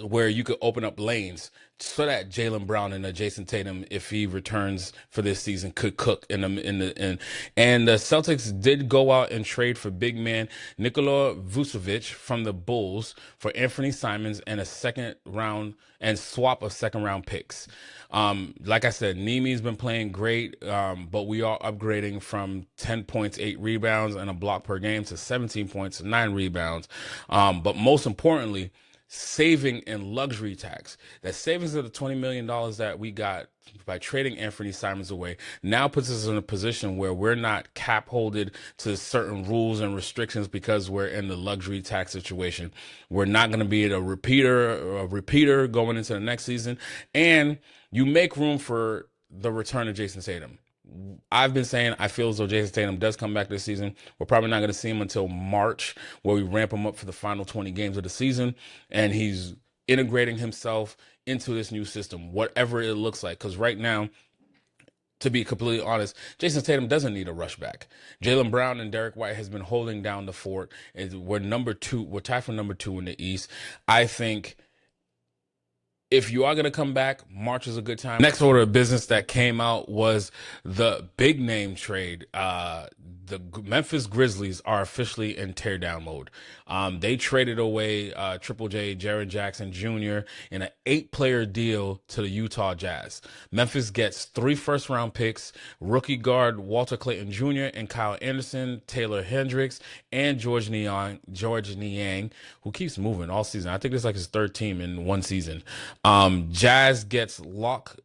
where you could open up lanes so that Jaylen Brown and Jason Tatum, if he returns for this season, could cook and the Celtics did go out and trade for big man Nikola Vucevic from the Bulls for Anthony Simons and a second round and swap of second round picks. Like I said, Nemi's been playing great, but we are upgrading from 10 points, 8 rebounds, and a block per game to 17 points, 9 rebounds. But most importantly, saving in luxury tax. That savings of the $20 million that we got by trading Anthony Simons away now puts us in a position where we're not cap holded to certain rules and restrictions because we're in the luxury tax situation. We're not going to be a repeater going into the next season, and you make room for the return of Jason Tatum. I've been saying I feel as though Jason Tatum does come back this season. We're probably not going to see him until March, where we ramp him up for the final 20 games of the season, and he's integrating himself into this new system, whatever it looks like. Because right now, to be completely honest, Jason Tatum doesn't need a rush back. Jaylen Brown and Derek White has been holding down the fort. We're number 2. We're tied for number 2 in the East. I think if you are going to come back, March is a good time. Next order of business that came out was the big name trade. The Memphis Grizzlies are officially in teardown mode. They traded away Triple J, Jaren Jackson Jr. in an 8-player deal to the Utah Jazz. Memphis gets 3 first-round picks, rookie guard Walter Clayton Jr. and Kyle Anderson, Taylor Hendricks, and George Niang, who keeps moving all season. I think it's like his 3rd team in one season. Jazz gets Jock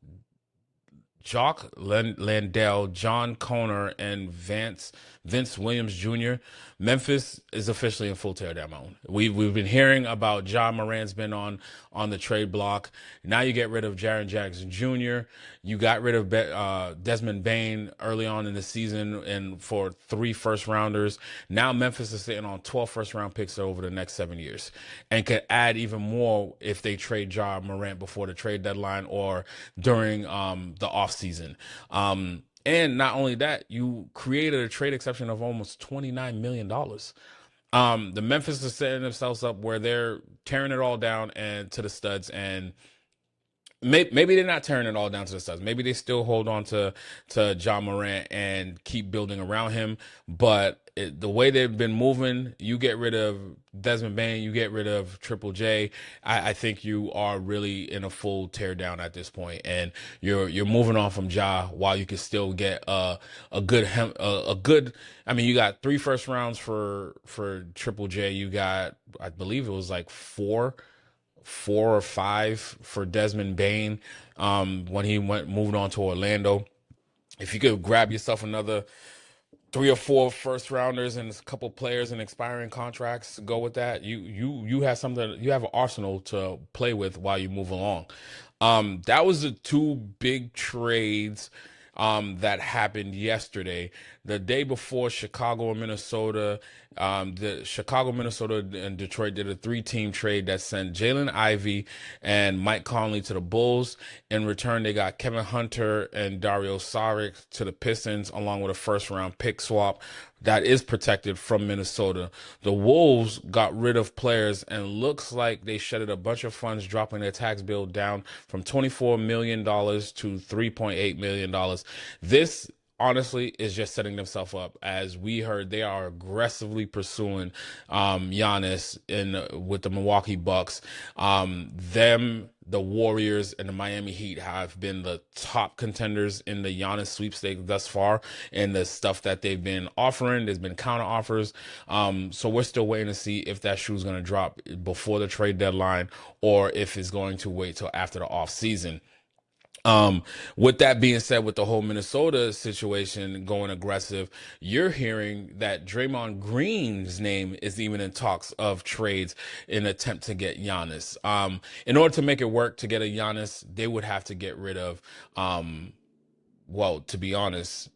Landale, John Conner, and Vince Williams Jr. Memphis is officially in full teardown mode. We've been hearing about Ja Morant's been on the trade block. Now you get rid of Jaren Jackson Jr. You got rid of Desmond Bane early on in the season and for 3 first-rounders. Now Memphis is sitting on 12 first-round picks over the next 7 years and could add even more if they trade Ja Morant before the trade deadline or during the offseason. And not only that, you created a trade exception of almost $29 million. The Memphis is setting themselves up where they're tearing it all down and to the studs, and maybe they're not tearing it all down to the studs. Maybe they still hold on to Ja Morant and keep building around him. But the way they've been moving, you get rid of Desmond Bane, you get rid of Triple J. I think you are really in a full tear down at this point, and you're moving on from Ja while you can still get a good. I mean, you got 3 first rounds for Triple J. You got, I believe it was like 4 or 5 for Desmond Bane when he moved on to Orlando. If you could grab yourself another 3 or 4 first rounders and a couple players and expiring contracts, go with that. You have something. You have an arsenal to play with while you move along. That was the 2 big trades that happened yesterday. The day before, Chicago and Minnesota, Minnesota, and Detroit did a 3-team trade that sent Jalen Ivey and Mike Conley to the Bulls. In return, they got Kevin Hunter and Dario Saric to the Pistons, along with a first-round pick swap that is protected from Minnesota. The Wolves got rid of players and looks like they shedded a bunch of funds, dropping their tax bill down from $24 million to $3.8 million. This honestly is just setting themselves up. As we heard, they are aggressively pursuing Giannis with the Milwaukee Bucks. The Warriors and the Miami Heat have been the top contenders in the Giannis sweepstakes thus far, and the stuff that they've been offering, there's been counter offers. So we're still waiting to see if that shoe is going to drop before the trade deadline or if it's going to wait till after the off season. With that being said, with the whole Minnesota situation going aggressive, you're hearing that Draymond Green's name is even in talks of trades in an attempt to get Giannis. In order to make it work to get a Giannis, they would have to get rid of, well, to be honest,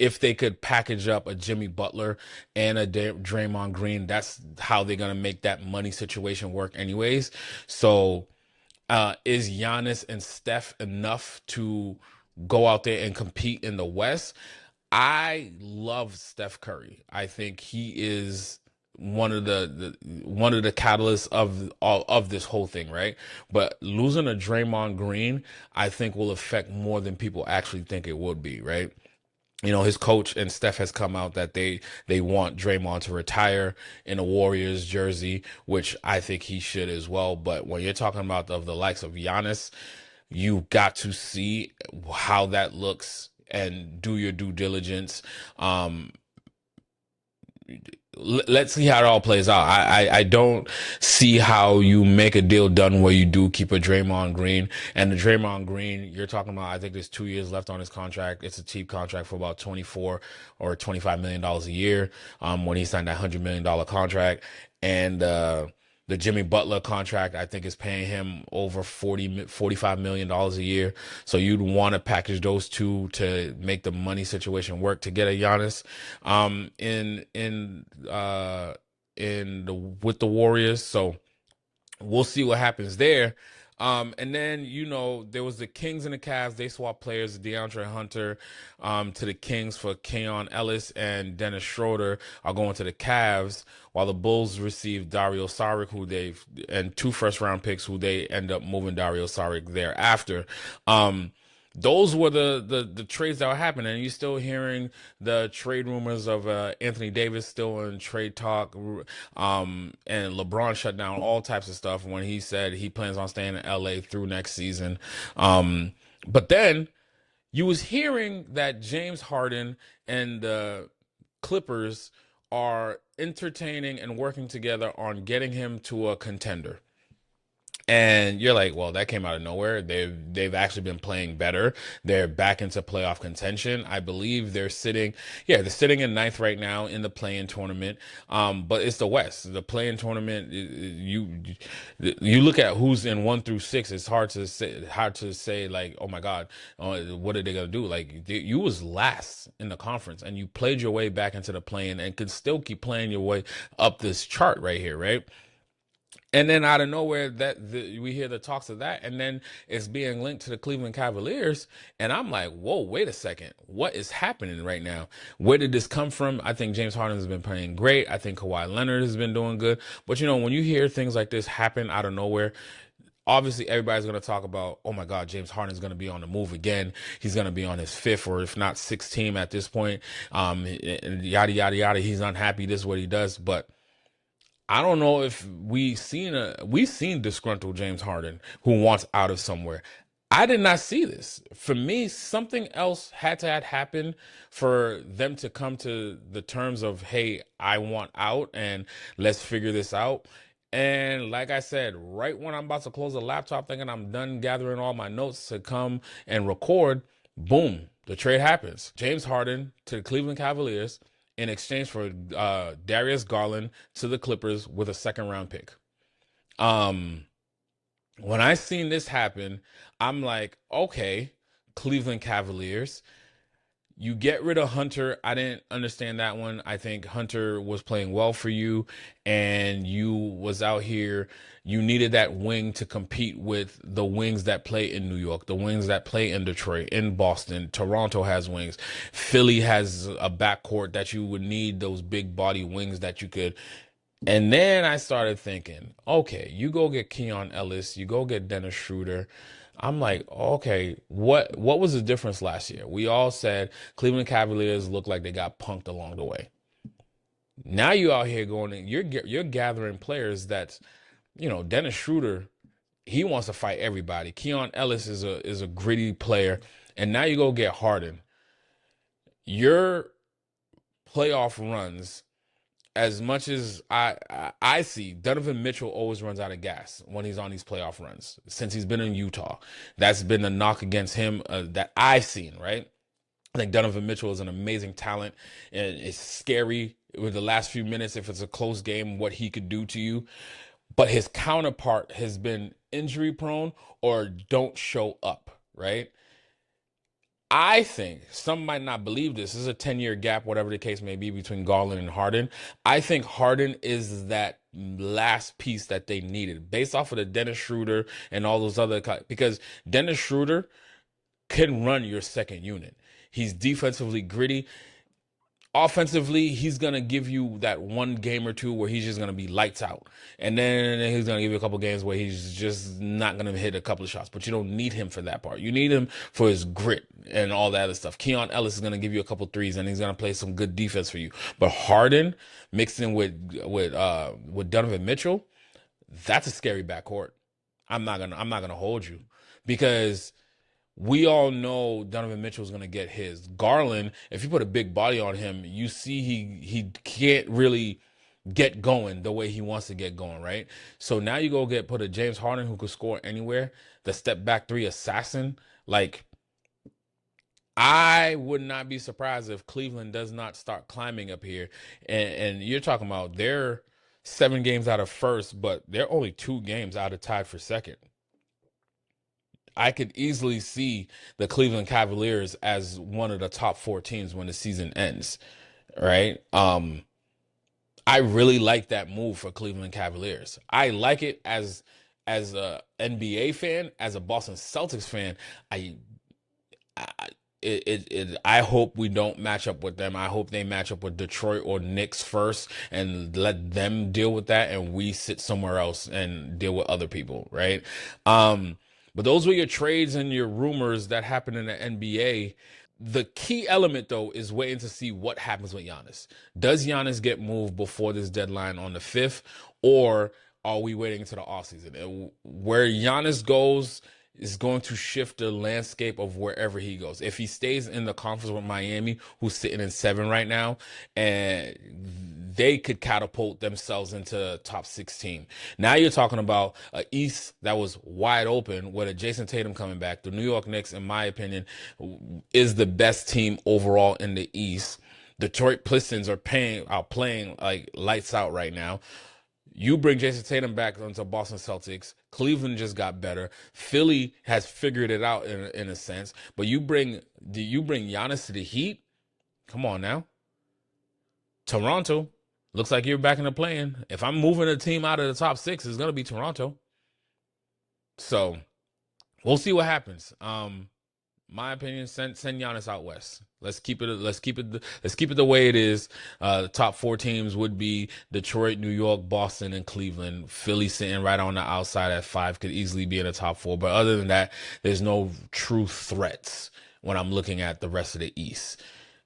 if they could package up a Jimmy Butler and a Draymond Green, that's how they're gonna make that money situation work anyways. So is Giannis and Steph enough to go out there and compete in the West? I love Steph Curry. I think he is one of the catalysts of all of this whole thing, right? But losing a Draymond Green, I think will affect more than people actually think it would be, right? You know, his coach and Steph has come out that they want Draymond to retire in a Warriors jersey, which I think he should as well. But when you're talking about the likes of Giannis, you got to see how that looks and do your due diligence. Let's see how it all plays out. I don't see how you make a deal done where you do keep a Draymond Green. And the Draymond Green you're talking about, I think there's 2 years left on his contract. It's a cheap contract for about 24 or $25 million a year. When he signed that $100 million contract. And the Jimmy Butler contract, I think, is paying him over $45 million a year. So you'd want to package those two to make the money situation work to get a Giannis with the Warriors. So we'll see what happens there. And then, you know, there was the Kings and the Cavs. They swapped players, DeAndre Hunter to the Kings for Keon Ellis, and Dennis Schroeder are going to the Cavs, while the Bulls received Dario Saric, and 2 first-round picks, who they end up moving Dario Saric thereafter. Those were the trades that were happening. And you're still hearing the trade rumors of Anthony Davis still in trade talk. And LeBron shut down all types of stuff when he said he plans on staying in LA through next season. But then you was hearing that James Harden and the Clippers are entertaining and working together on getting him to a contender. And you're like, well, that came out of nowhere. They've actually been playing better. They're back into playoff contention. I believe they're sitting in ninth right now in the play-in tournament. But it's the West. The play-in tournament, you look at who's in 1 through 6. It's hard to say like, oh my God, what are they gonna do? Like, you was last in the conference, and you played your way back into the play-in, and could still keep playing your way up this chart right here, right? And then out of nowhere, we hear the talks of that, and then it's being linked to the Cleveland Cavaliers, and I'm like, whoa, wait a second, what is happening right now? Where did this come from? I think James Harden has been playing great. I think Kawhi Leonard has been doing good. But you know, when you hear things like this happen out of nowhere, obviously everybody's going to talk about, oh my God, James Harden is going to be on the move again. He's going to be on his 5th or if not 6th team at this point. And yada yada yada. He's unhappy. This is what he does, but I don't know if we've seen disgruntled James Harden who wants out of somewhere. I did not see this. For me, something else had to happen for them to come to the terms of, hey, I want out and let's figure this out. And like I said, right when I'm about to close the laptop thinking I'm done gathering all my notes to come and record, boom, the trade happens. James Harden to the Cleveland Cavaliers in exchange for Darius Garland to the Clippers with a 2nd-round pick. When I seen this happen, I'm like, okay, Cleveland Cavaliers, you get rid of Hunter. I didn't understand that one. I think Hunter was playing well for you, and you was out here. You needed that wing to compete with the wings that play in New York, the wings that play in Detroit, in Boston. Toronto has wings. Philly has a backcourt that you would need those big body wings that you could. And then I started thinking, okay, you go get Keon Ellis, you go get Dennis Schroeder. I'm like, okay, what was the difference last year? We all said Cleveland Cavaliers looked like they got punked along the way. Now you out here you're gathering players that, you know, Dennis Schroeder, he wants to fight everybody. Keon Ellis is a gritty player, and now you go get Harden. Your playoff runs, as much as I see, Donovan Mitchell always runs out of gas when he's on these playoff runs. Since he's been in Utah, that's been a knock against him that I've seen, right? I think Donovan Mitchell is an amazing talent, and it's scary with the last few minutes, if it's a close game, what he could do to you. But his counterpart has been injury prone or don't show up, right? I think some might not believe this. This is a 10-year gap, whatever the case may be, between Garland and Harden. I think Harden is that last piece that they needed based off of the Dennis Schroeder and all those other, because Dennis Schroeder can run your second unit. He's defensively gritty. Offensively, he's going to give you that one game or two where he's just going to be lights out. And then he's going to give you a couple games where he's just not going to hit a couple of shots. But you don't need him for that part. You need him for his grit and all that other stuff. Keon Ellis is going to give you a couple threes, and he's going to play some good defense for you. But Harden mixed in with Donovan Mitchell, that's a scary backcourt. I'm not gonna hold you, because we all know Donovan Mitchell is going to get his. Garland, if you put a big body on him, you see he can't really get going the way he wants to get going, right? So now you go put a James Harden who could score anywhere, the step back three assassin. Like, I would not be surprised if Cleveland does not start climbing up here. And you're talking about they're 7 games out of first, but they're only 2 games out of tied for second. I could easily see the Cleveland Cavaliers as one of the top 4 teams when the season ends, right? I really like that move for Cleveland Cavaliers. I like it as a NBA fan, as a Boston Celtics fan. I hope we don't match up with them. I hope they match up with Detroit or Knicks first and let them deal with that, and we sit somewhere else and deal with other people, right? But those were your trades and your rumors that happened in the NBA. The key element, though, is waiting to see what happens with Giannis. Does Giannis get moved before this deadline on the 5th, or are we waiting until the offseason? And where Giannis goes is going to shift the landscape of wherever he goes. If he stays in the conference with Miami, who's sitting in 7 right now, and they could catapult themselves into top 16. Now you're talking about an East that was wide open with a Jason Tatum coming back. The New York Knicks, in my opinion, is the best team overall in the East. Detroit Pistons are playing like lights out right now. You bring Jason Tatum back onto Boston Celtics. Cleveland just got better. Philly has figured it out in a sense. But you bring Giannis to the Heat? Come on now. Toronto, looks like you're back in the play-in. If I'm moving a team out of the top 6, it's gonna be Toronto. So we'll see what happens. My opinion, send Giannis out west. Let's keep it the way it is. The top 4 teams would be Detroit, New York, Boston, and Cleveland. Philly sitting right on the outside at 5, could easily be in the top 4. But other than that, there's no true threats when I'm looking at the rest of the East.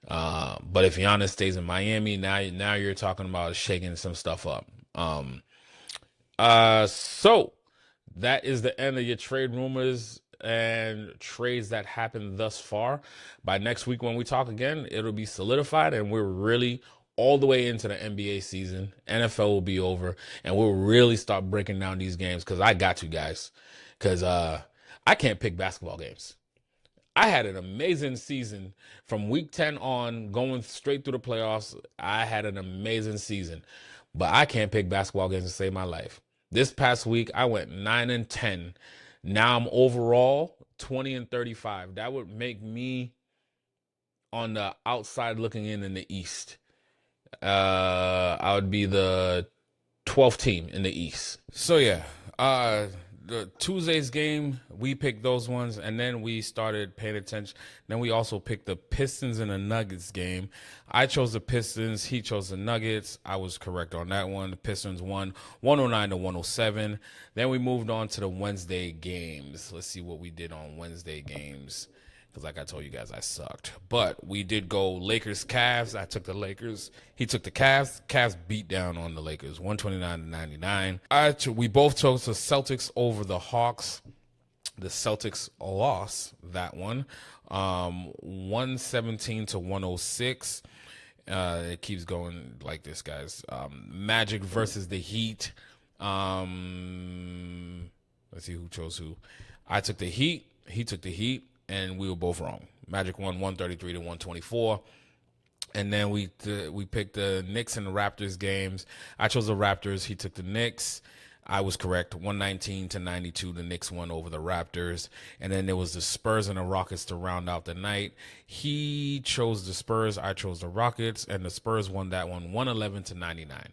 But if Giannis stays in Miami, now you're talking about shaking some stuff up. So that is the end of your trade rumors and trades that happened thus far. By next week when we talk again, it'll be solidified, and we're really all the way into the NBA season. NFL will be over, and we'll really start breaking down these games, because I got you guys. Because I can't pick basketball games. I had an amazing season from week 10 on, going straight through the playoffs. I had an amazing season, but I can't pick basketball games to save my life. This past week, I went 9-10. Now I'm overall 20-35. That would make me on the outside looking in the East. I would be the 12th team in the East. So yeah, the Tuesday's game, we picked those ones, and then we started paying attention. Then we also picked the Pistons and the Nuggets game. I chose the Pistons. He chose the Nuggets. I was correct on that one. The Pistons won 109-107. Then we moved on to the Wednesday games. Let's see what we did on Wednesday games, because like I told you guys, I sucked. But we did go Lakers-Cavs. I took the Lakers. He took the Cavs. Cavs beat down on the Lakers, 129-99. We both chose the Celtics over the Hawks. The Celtics lost that one, 117-106. It keeps going like this, guys. Magic versus the Heat. Let's see who chose who. I took the Heat. He took the Heat. And we were both wrong. Magic won 133-124. And then we picked the Knicks and the Raptors games. I chose the Raptors. He took the Knicks. I was correct. 119-92, the Knicks won over the Raptors. And then there was the Spurs and the Rockets to round out the night. He chose the Spurs, I chose the Rockets, and the Spurs won that one 111-99.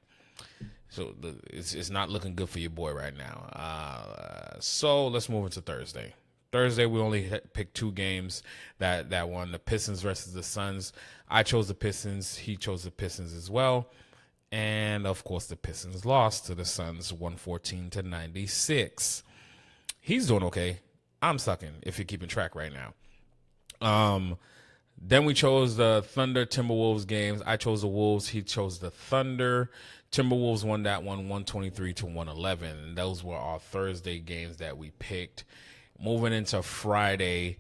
So it's not looking good for your boy right now. So let's move into Thursday. Thursday, we only picked 2 games that won, the Pistons versus the Suns. I chose the Pistons. He chose the Pistons as well. And, of course, the Pistons lost to the Suns 114-96. He's doing okay. I'm sucking, if you're keeping track right now. Then we chose the Thunder Timberwolves games. I chose the Wolves. He chose the Thunder. Timberwolves won that one 123-111. And those were our Thursday games that we picked. Moving into Friday,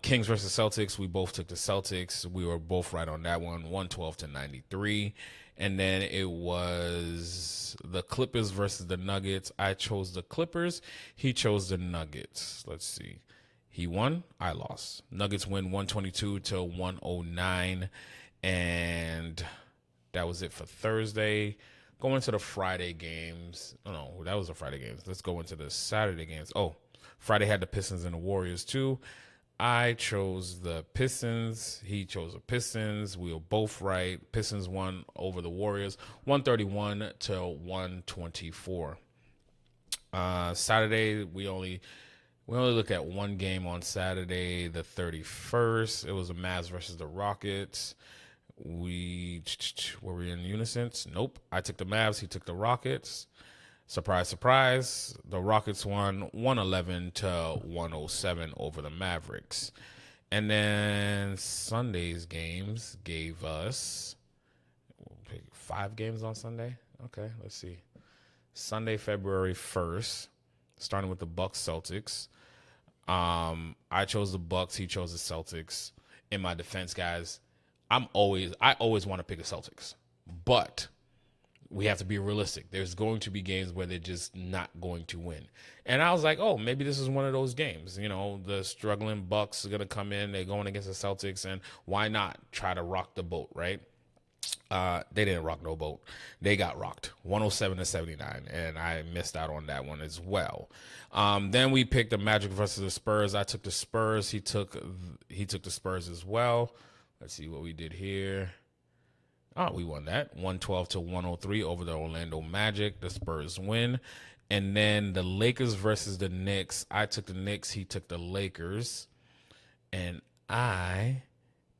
Kings versus Celtics. We both took the Celtics. We were both right on that one, 112-93. And then it was the Clippers versus the Nuggets. I chose the Clippers. He chose the Nuggets. Let's see. He won. I lost. Nuggets win 122-109. And that was it for Thursday. Going into the Friday games. Oh, no, that was the Friday games. Let's go into the Saturday games. Oh, Friday had the Pistons and the Warriors too. I chose the Pistons. He chose the Pistons. We were both right. Pistons won over the Warriors 131-124. Saturday, we only look at one game on Saturday, the 31st. It was the Mavs versus the Rockets. Were we in unison? Nope. I took the Mavs. He took the Rockets. Surprise, surprise. The Rockets won 111-107 over the Mavericks. And then Sunday's games gave us 5 games on Sunday. Okay, let's see. Sunday, February 1st, starting with the Bucks Celtics. I chose the Bucks. He chose the Celtics. In my defense, guys, I always want to pick the Celtics, but we have to be realistic. There's going to be games where they're just not going to win. And I was like, oh, maybe this is one of those games. You know, the struggling Bucks are going to come in. They're going against the Celtics, and why not try to rock the boat, right? They didn't rock no boat. They got rocked 107-79, and I missed out on that one as well. Then we picked the Magic versus the Spurs. I took the Spurs. He took the Spurs as well. Let's see what we did here. Oh, we won that 112-103 over the Orlando Magic. The Spurs win. And then the Lakers versus the Knicks. I took the Knicks. He took the Lakers. And I,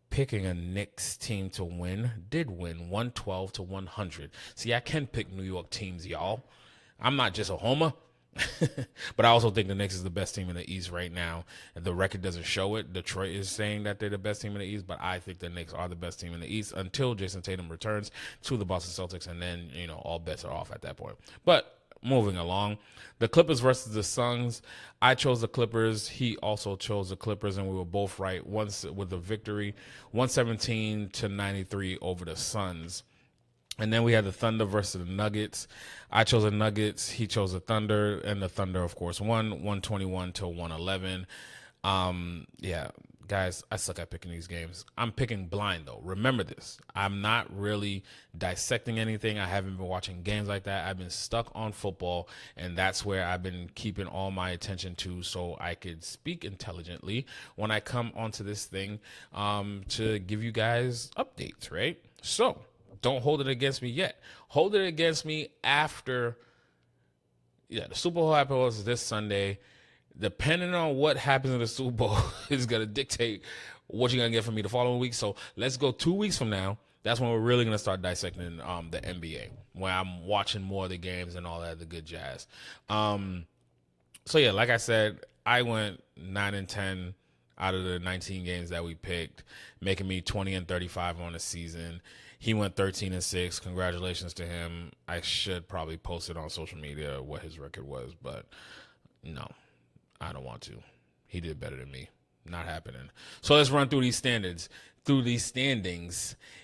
picking a Knicks team to win, did win 112-100. See, I can pick New York teams, y'all. I'm not just a homer. But I also think the Knicks is the best team in the East right now. The record doesn't show it. Detroit is saying that they're the best team in the East, but I think the Knicks are the best team in the East until Jason Tatum returns to the Boston Celtics, and then, you know, all bets are off at that point. But moving along, the Clippers versus the Suns. I chose the Clippers. He also chose the Clippers, and we were both right once with the victory, 117-93 over the Suns. And then we had the Thunder versus the Nuggets. I chose the Nuggets. He chose the Thunder. And the Thunder, of course, won 121-111. Yeah, guys, I suck at picking these games. I'm picking blind, though. Remember this. I'm not really dissecting anything. I haven't been watching games like that. I've been stuck on football, and that's where I've been keeping all my attention to so I could speak intelligently when I come onto this thing to give you guys updates, right? So don't hold it against me yet. Hold it against me after. Yeah, the Super Bowl happens this Sunday. Depending on what happens in the Super Bowl is going to dictate what you're going to get from me the following week. So let's go 2 weeks from now. That's when we're really going to start dissecting the NBA, where I'm watching more of the games and all that, the good jazz. So, yeah, like I said, I went 9-10 out of the 19 games that we picked, making me 20-35 on the season. He went 13-6. Congratulations to him. I should probably post it on social media what his record was, but no, I don't want to. He did better than me. Not happening. So let's run through these standings.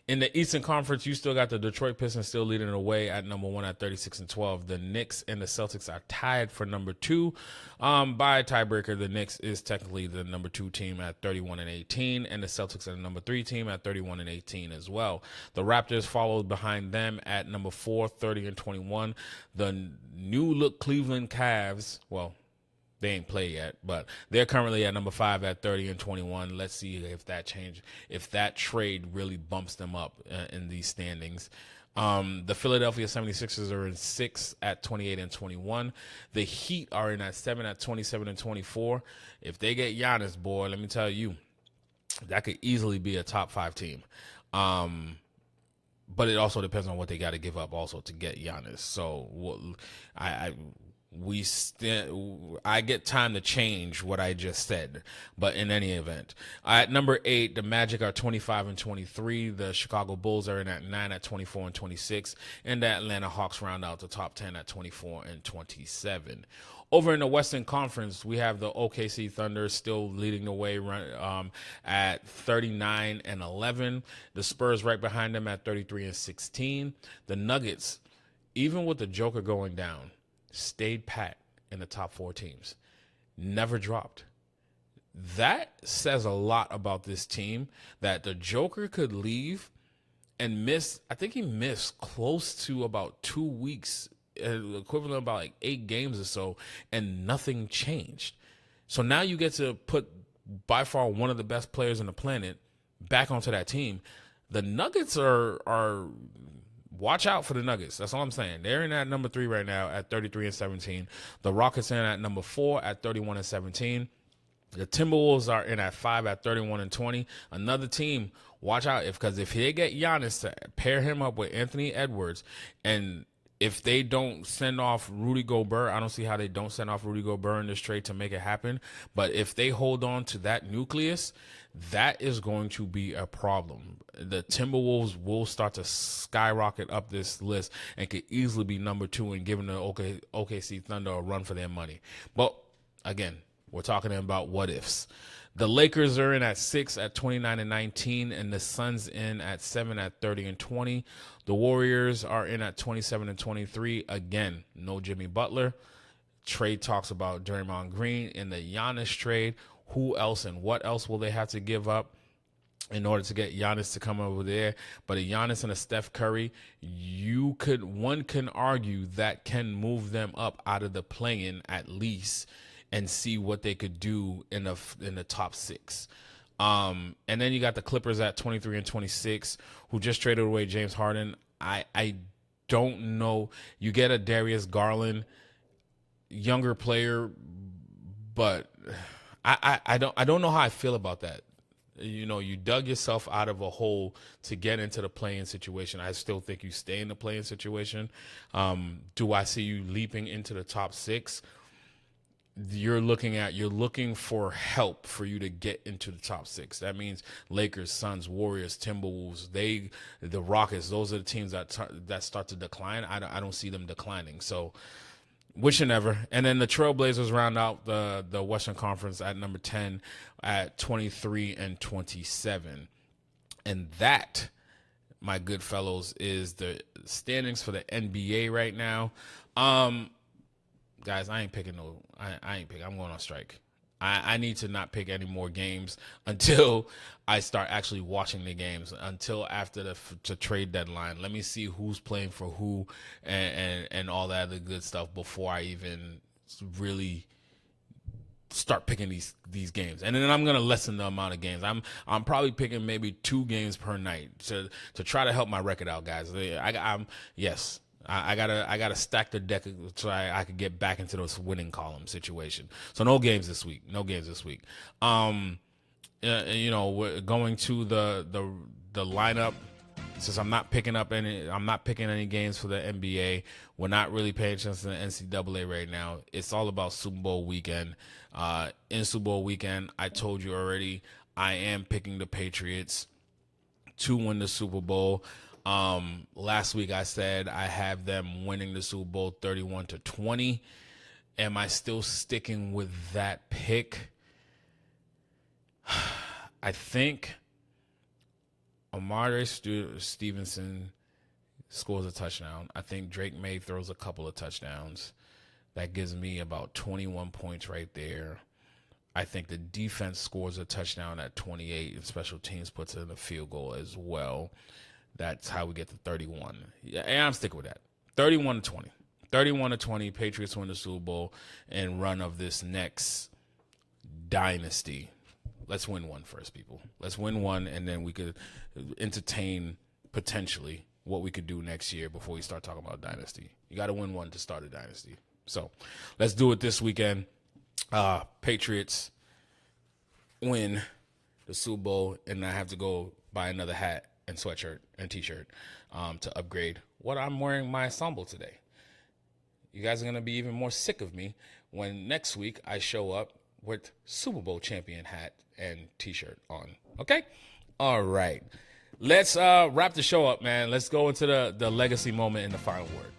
In the Eastern Conference, you still got the Detroit Pistons still leading the way at number 1 at 36-12. The Knicks and the Celtics are tied for number 2. By a tiebreaker, the Knicks is technically the number 2 team at 31-18, and the Celtics are the number 3 team at 31-18 as well. The Raptors followed behind them at number 4, 30-21. The new look Cleveland Cavs, well, they ain't played yet, but they're currently at number 5 at 30-21. Let's see if that trade really bumps them up in these standings. The Philadelphia 76ers are in 6 at 28-21. The Heat are in at 7 at 27-24. If they get Giannis, boy, let me tell you, that could easily be a top 5 team. But it also depends on what they got to give up also to get Giannis. So I get time to change what I just said, but in any event, at number 8, the Magic are 25-23. The Chicago Bulls are in at 9 at 24-26, and the Atlanta Hawks round out the top 10 at 24-27. Over in the Western Conference, we have the OKC Thunder still leading the way at 39-11. The Spurs right behind them at 33-16. The Nuggets, even with the Joker going down, stayed pat in the top 4 teams. Never dropped. That says a lot about this team, that the Joker could leave and miss, I think he missed close to about 2 weeks, equivalent of about like 8 games or so, and nothing changed. So now you get to put by far one of the best players on the planet back onto that team. The Nuggets are watch out for the Nuggets. That's all I'm saying. They're in at number 3 right now at 33-17. The Rockets are in at number 4 at 31-17. The Timberwolves are in at 5 at 31-20. Another team, watch out, because if they get Giannis to pair him up with Anthony Edwards, and if they don't send off Rudy Gobert, I don't see how they don't send off Rudy Gobert in this trade to make it happen. But if they hold on to that nucleus, that is going to be a problem. The Timberwolves will start to skyrocket up this list and could easily be number 2 and giving the OKC Thunder a run for their money. But again, we're talking about what ifs. The Lakers are in at 6 at 29-19, and the Suns in at 7 at 30-20. The Warriors are in at 27-23. Again, no Jimmy Butler. Trade talks about Draymond Green in the Giannis trade. Who else and what else will they have to give up in order to get Giannis to come over there? But a Giannis and a Steph Curry, one can argue that can move them up out of the play-in at least, and see what they could do in the top 6. And then you got the Clippers at 23-26, who just traded away James Harden. I don't know. You get a Darius Garland, younger player, but I don't know how I feel about that. You know, you dug yourself out of a hole to get into the play-in situation. I still think you stay in the play-in situation. Do I see you leaping into the top 6? You're looking for help for you to get into the top 6. That means Lakers, Suns, Warriors, Timberwolves, the Rockets. Those are the teams that start to decline. I don't see them declining. So, wish and never. And then the Trailblazers round out the Western Conference at number 10 at 23-27. And that, my good fellows, is the standings for the NBA right now. Guys, I ain't picking. I'm going on strike. I need to not pick any more games until I start actually watching the games, until after the trade deadline. Let me see who's playing for who and all that other good stuff before I even really start picking these games. And then I'm going to lessen the amount of games. I'm probably picking maybe 2 games per night to try to help my record out, guys. I gotta stack the deck so I could get back into this winning column situation. So no games this week. We're going to the lineup. Since I'm not picking any games for the NBA. We're not really paying attention to the NCAA right now. It's all about Super Bowl weekend. In Super Bowl weekend, I told you already, I am picking the Patriots to win the Super Bowl. Last week I said I have them winning the Super Bowl 31-20. Am I still sticking with that pick? I think Amari Stevenson scores a touchdown. I think Drake May throws a couple of touchdowns. That gives me about 21 points right there. I think the defense scores a touchdown at 28, and special teams puts in a field goal as well. That's how we get to 31. Yeah, and I'm sticking with that. 31-20. 31-20, Patriots win the Super Bowl and run of this next dynasty. Let's win one first, people. Let's win one, and then we could entertain potentially what we could do next year before we start talking about dynasty. You got to win one to start a dynasty. So let's do it this weekend. Patriots win the Super Bowl, and I have to go buy another hat and sweatshirt and t-shirt to upgrade what I'm wearing my ensemble today. You guys are going to be even more sick of me when next week I show up with Super Bowl champion hat and t-shirt on. Okay? All right. Let's wrap the show up, man. Let's go into the legacy moment in the final word.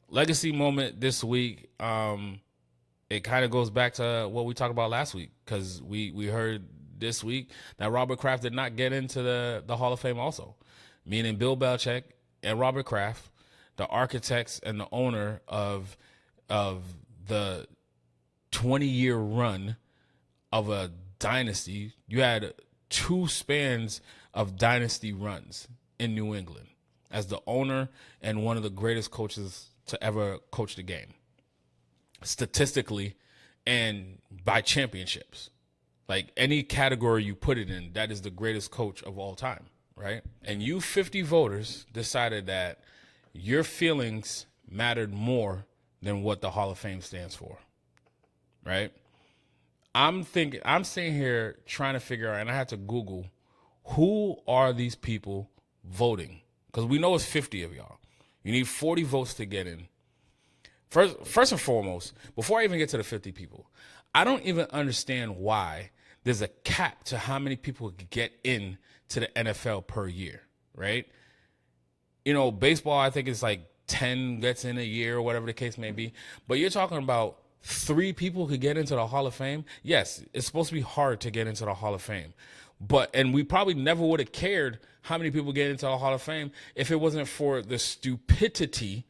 Legacy moment this week, it kind of goes back to what we talked about last week, because we heard this week that Robert Kraft did not get into the Hall of Fame also, meaning Bill Belichick and Robert Kraft, the architects and the owner of the 20-year run of a dynasty. You had 2 spans of dynasty runs in New England as the owner and one of the greatest coaches to ever coach the game, statistically and by championships. Like any category you put it in, that is the greatest coach of all time, right? And you 50 voters decided that your feelings mattered more than what the Hall of Fame stands for, right? I'm sitting here trying to figure out, and I had to Google, who are these people voting? Because we know it's 50 of y'all. You need 40 votes to get in. First and foremost, before I even get to the 50 people, I don't even understand why there's a cap to how many people could get in to the NFL per year, right? You know, baseball, I think it's like 10 gets in a year or whatever the case may be. But you're talking about 3 people could get into the Hall of Fame. Yes, it's supposed to be hard to get into the Hall of Fame. And we probably never would have cared how many people get into the Hall of Fame if it wasn't for the stupidity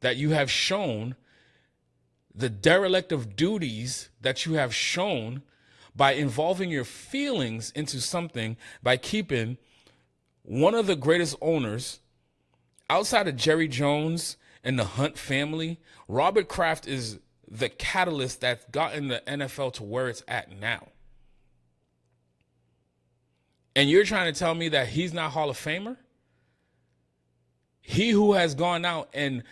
that you have shown, the derelict of duties that you have shown by involving your feelings into something, by keeping one of the greatest owners outside of Jerry Jones and the Hunt family. Robert Kraft is the catalyst that's gotten the NFL to where it's at now. And you're trying to tell me that he's not Hall of Famer? He who has gone out and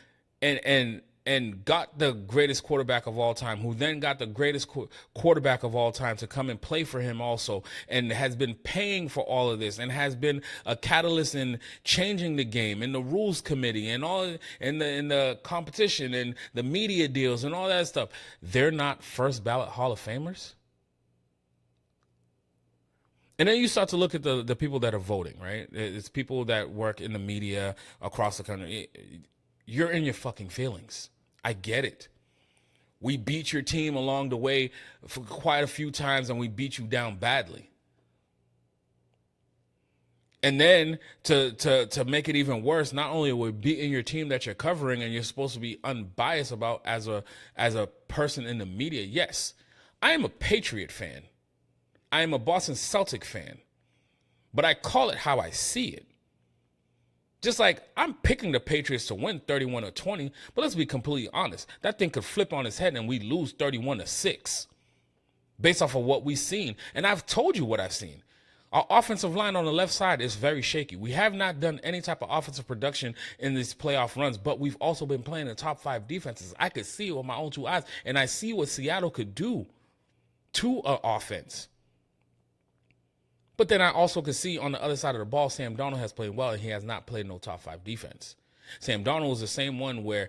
got the greatest quarterback of all time, who then got the greatest quarterback of all time to come and play for him also, and has been paying for all of this, and has been a catalyst in changing the game, and the rules committee, and all, and the competition, and the media deals, and all that stuff. They're not first ballot Hall of Famers? And then you start to look at the people that are voting, right? It's people that work in the media across the country. You're in your fucking feelings. I get it. We beat your team along the way for quite a few times, and we beat you down badly. And then to make it even worse, not only are we beating your team that you're covering and you're supposed to be unbiased about as a person in the media. Yes, I am a Patriot fan. I am a Boston Celtic fan. But I call it how I see it. Just like I'm picking the Patriots to win 31-20, but let's be completely honest. That thing could flip on its head and we lose 31-6 based off of what we've seen. And I've told you what I've seen. Our offensive line on the left side is very shaky. We have not done any type of offensive production in these playoff runs, but we've also been playing the top 5 defenses. I could see it with my own 2 eyes, and I see what Seattle could do to an offense. But then I also could see on the other side of the ball, Sam Darnold has played well, and he has not played no top 5 defense. Sam Darnold was the same one where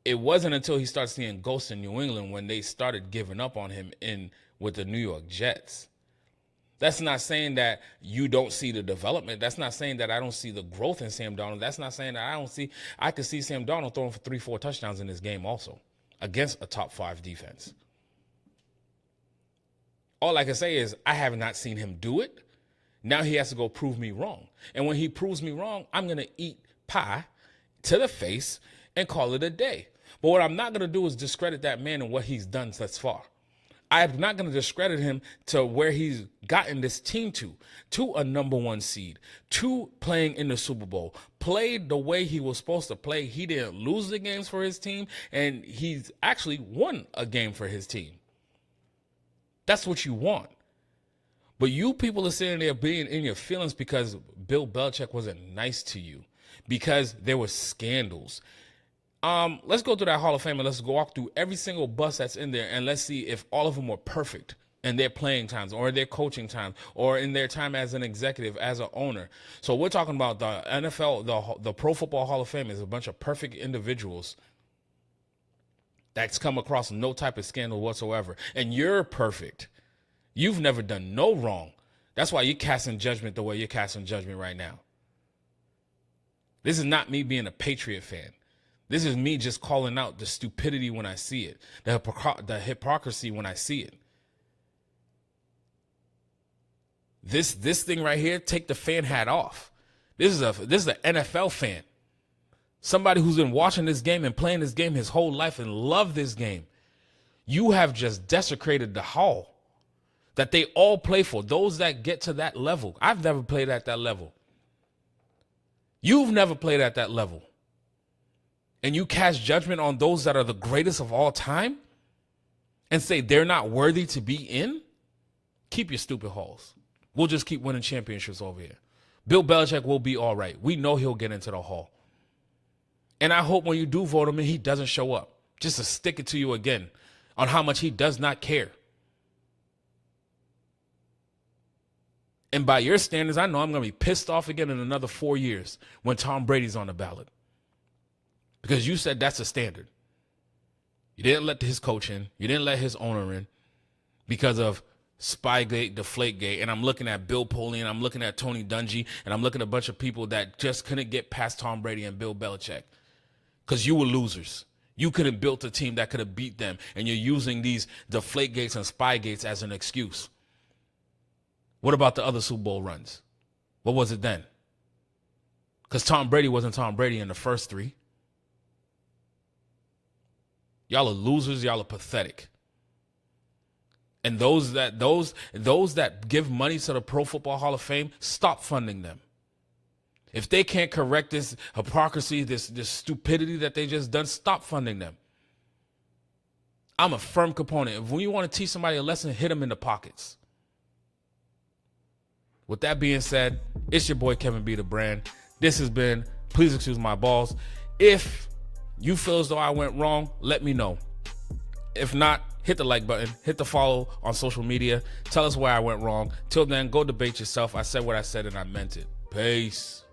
it wasn't until he started seeing ghosts in New England when they started giving up on him with the New York Jets. That's not saying that you don't see the development. That's not saying that I don't see the growth in Sam Darnold. That's not saying that I could see Sam Darnold throwing for 3-4 touchdowns in this game also against a top 5 defense. All I can say is I have not seen him do it. Now he has to go prove me wrong. And when he proves me wrong, I'm going to eat pie to the face and call it a day. But what I'm not going to do is discredit that man and what he's done thus far. I'm not going to discredit him to where he's gotten this team to a number one seed, to playing in the Super Bowl, played the way he was supposed to play. He didn't lose the games for his team, and he's actually won a game for his team. That's what you want. But you people are sitting there being in your feelings because Bill Belichick wasn't nice to you, because there were scandals. Let's go through that Hall of Fame and let's go walk through every single bus that's in there, and let's see if all of them were perfect in their playing times or their coaching time or in their time as an executive, as an owner. So we're talking about the NFL, the Pro Football Hall of Fame is a bunch of perfect individuals that's come across no type of scandal whatsoever. And you're perfect. You've never done no wrong. That's why you're casting judgment the way you're casting judgment right now. This is not me being a Patriot fan. This is me just calling out the stupidity when I see it, the hypocrisy when I see it. This thing right here, take the fan hat off. This is an NFL fan. Somebody who's been watching this game and playing this game his whole life and love this game. You have just desecrated the hall that they all play for, those that get to that level. I've never played at that level. You've never played at that level. And you cast judgment on those that are the greatest of all time and say they're not worthy to be in? Keep your stupid halls. We'll just keep winning championships over here. Bill Belichick will be all right. We know he'll get into the hall. And I hope when you do vote him in, he doesn't show up. Just to stick it to you again on how much he does not care. And by your standards, I know I'm going to be pissed off again in another 4 years when Tom Brady's on the ballot. Because you said that's a standard. You didn't let his coach in. You didn't let his owner in because of Spygate, Deflategate. And I'm looking at Bill Polian, and I'm looking at Tony Dungy, and I'm looking at a bunch of people that just couldn't get past Tom Brady and Bill Belichick because you were losers. You could have built a team that could have beat them, and you're using these Deflategates and Spygates as an excuse. What about the other Super Bowl runs? What was it then? Because Tom Brady wasn't Tom Brady in the first three. Y'all are losers. Y'all are pathetic. And those that give money to the Pro Football Hall of Fame, stop funding them. If they can't correct this hypocrisy, this stupidity that they just done, stop funding them. I'm a firm component. If when you want to teach somebody a lesson, hit them in the pockets. With that being said, it's your boy Kevin B. the Brand. This has been Please Excuse My Balls. If you feel as though I went wrong, let me know. If not, hit the like button, hit the follow on social media. Tell us where I went wrong. Till then, go debate yourself. I said what I said and I meant it. Peace.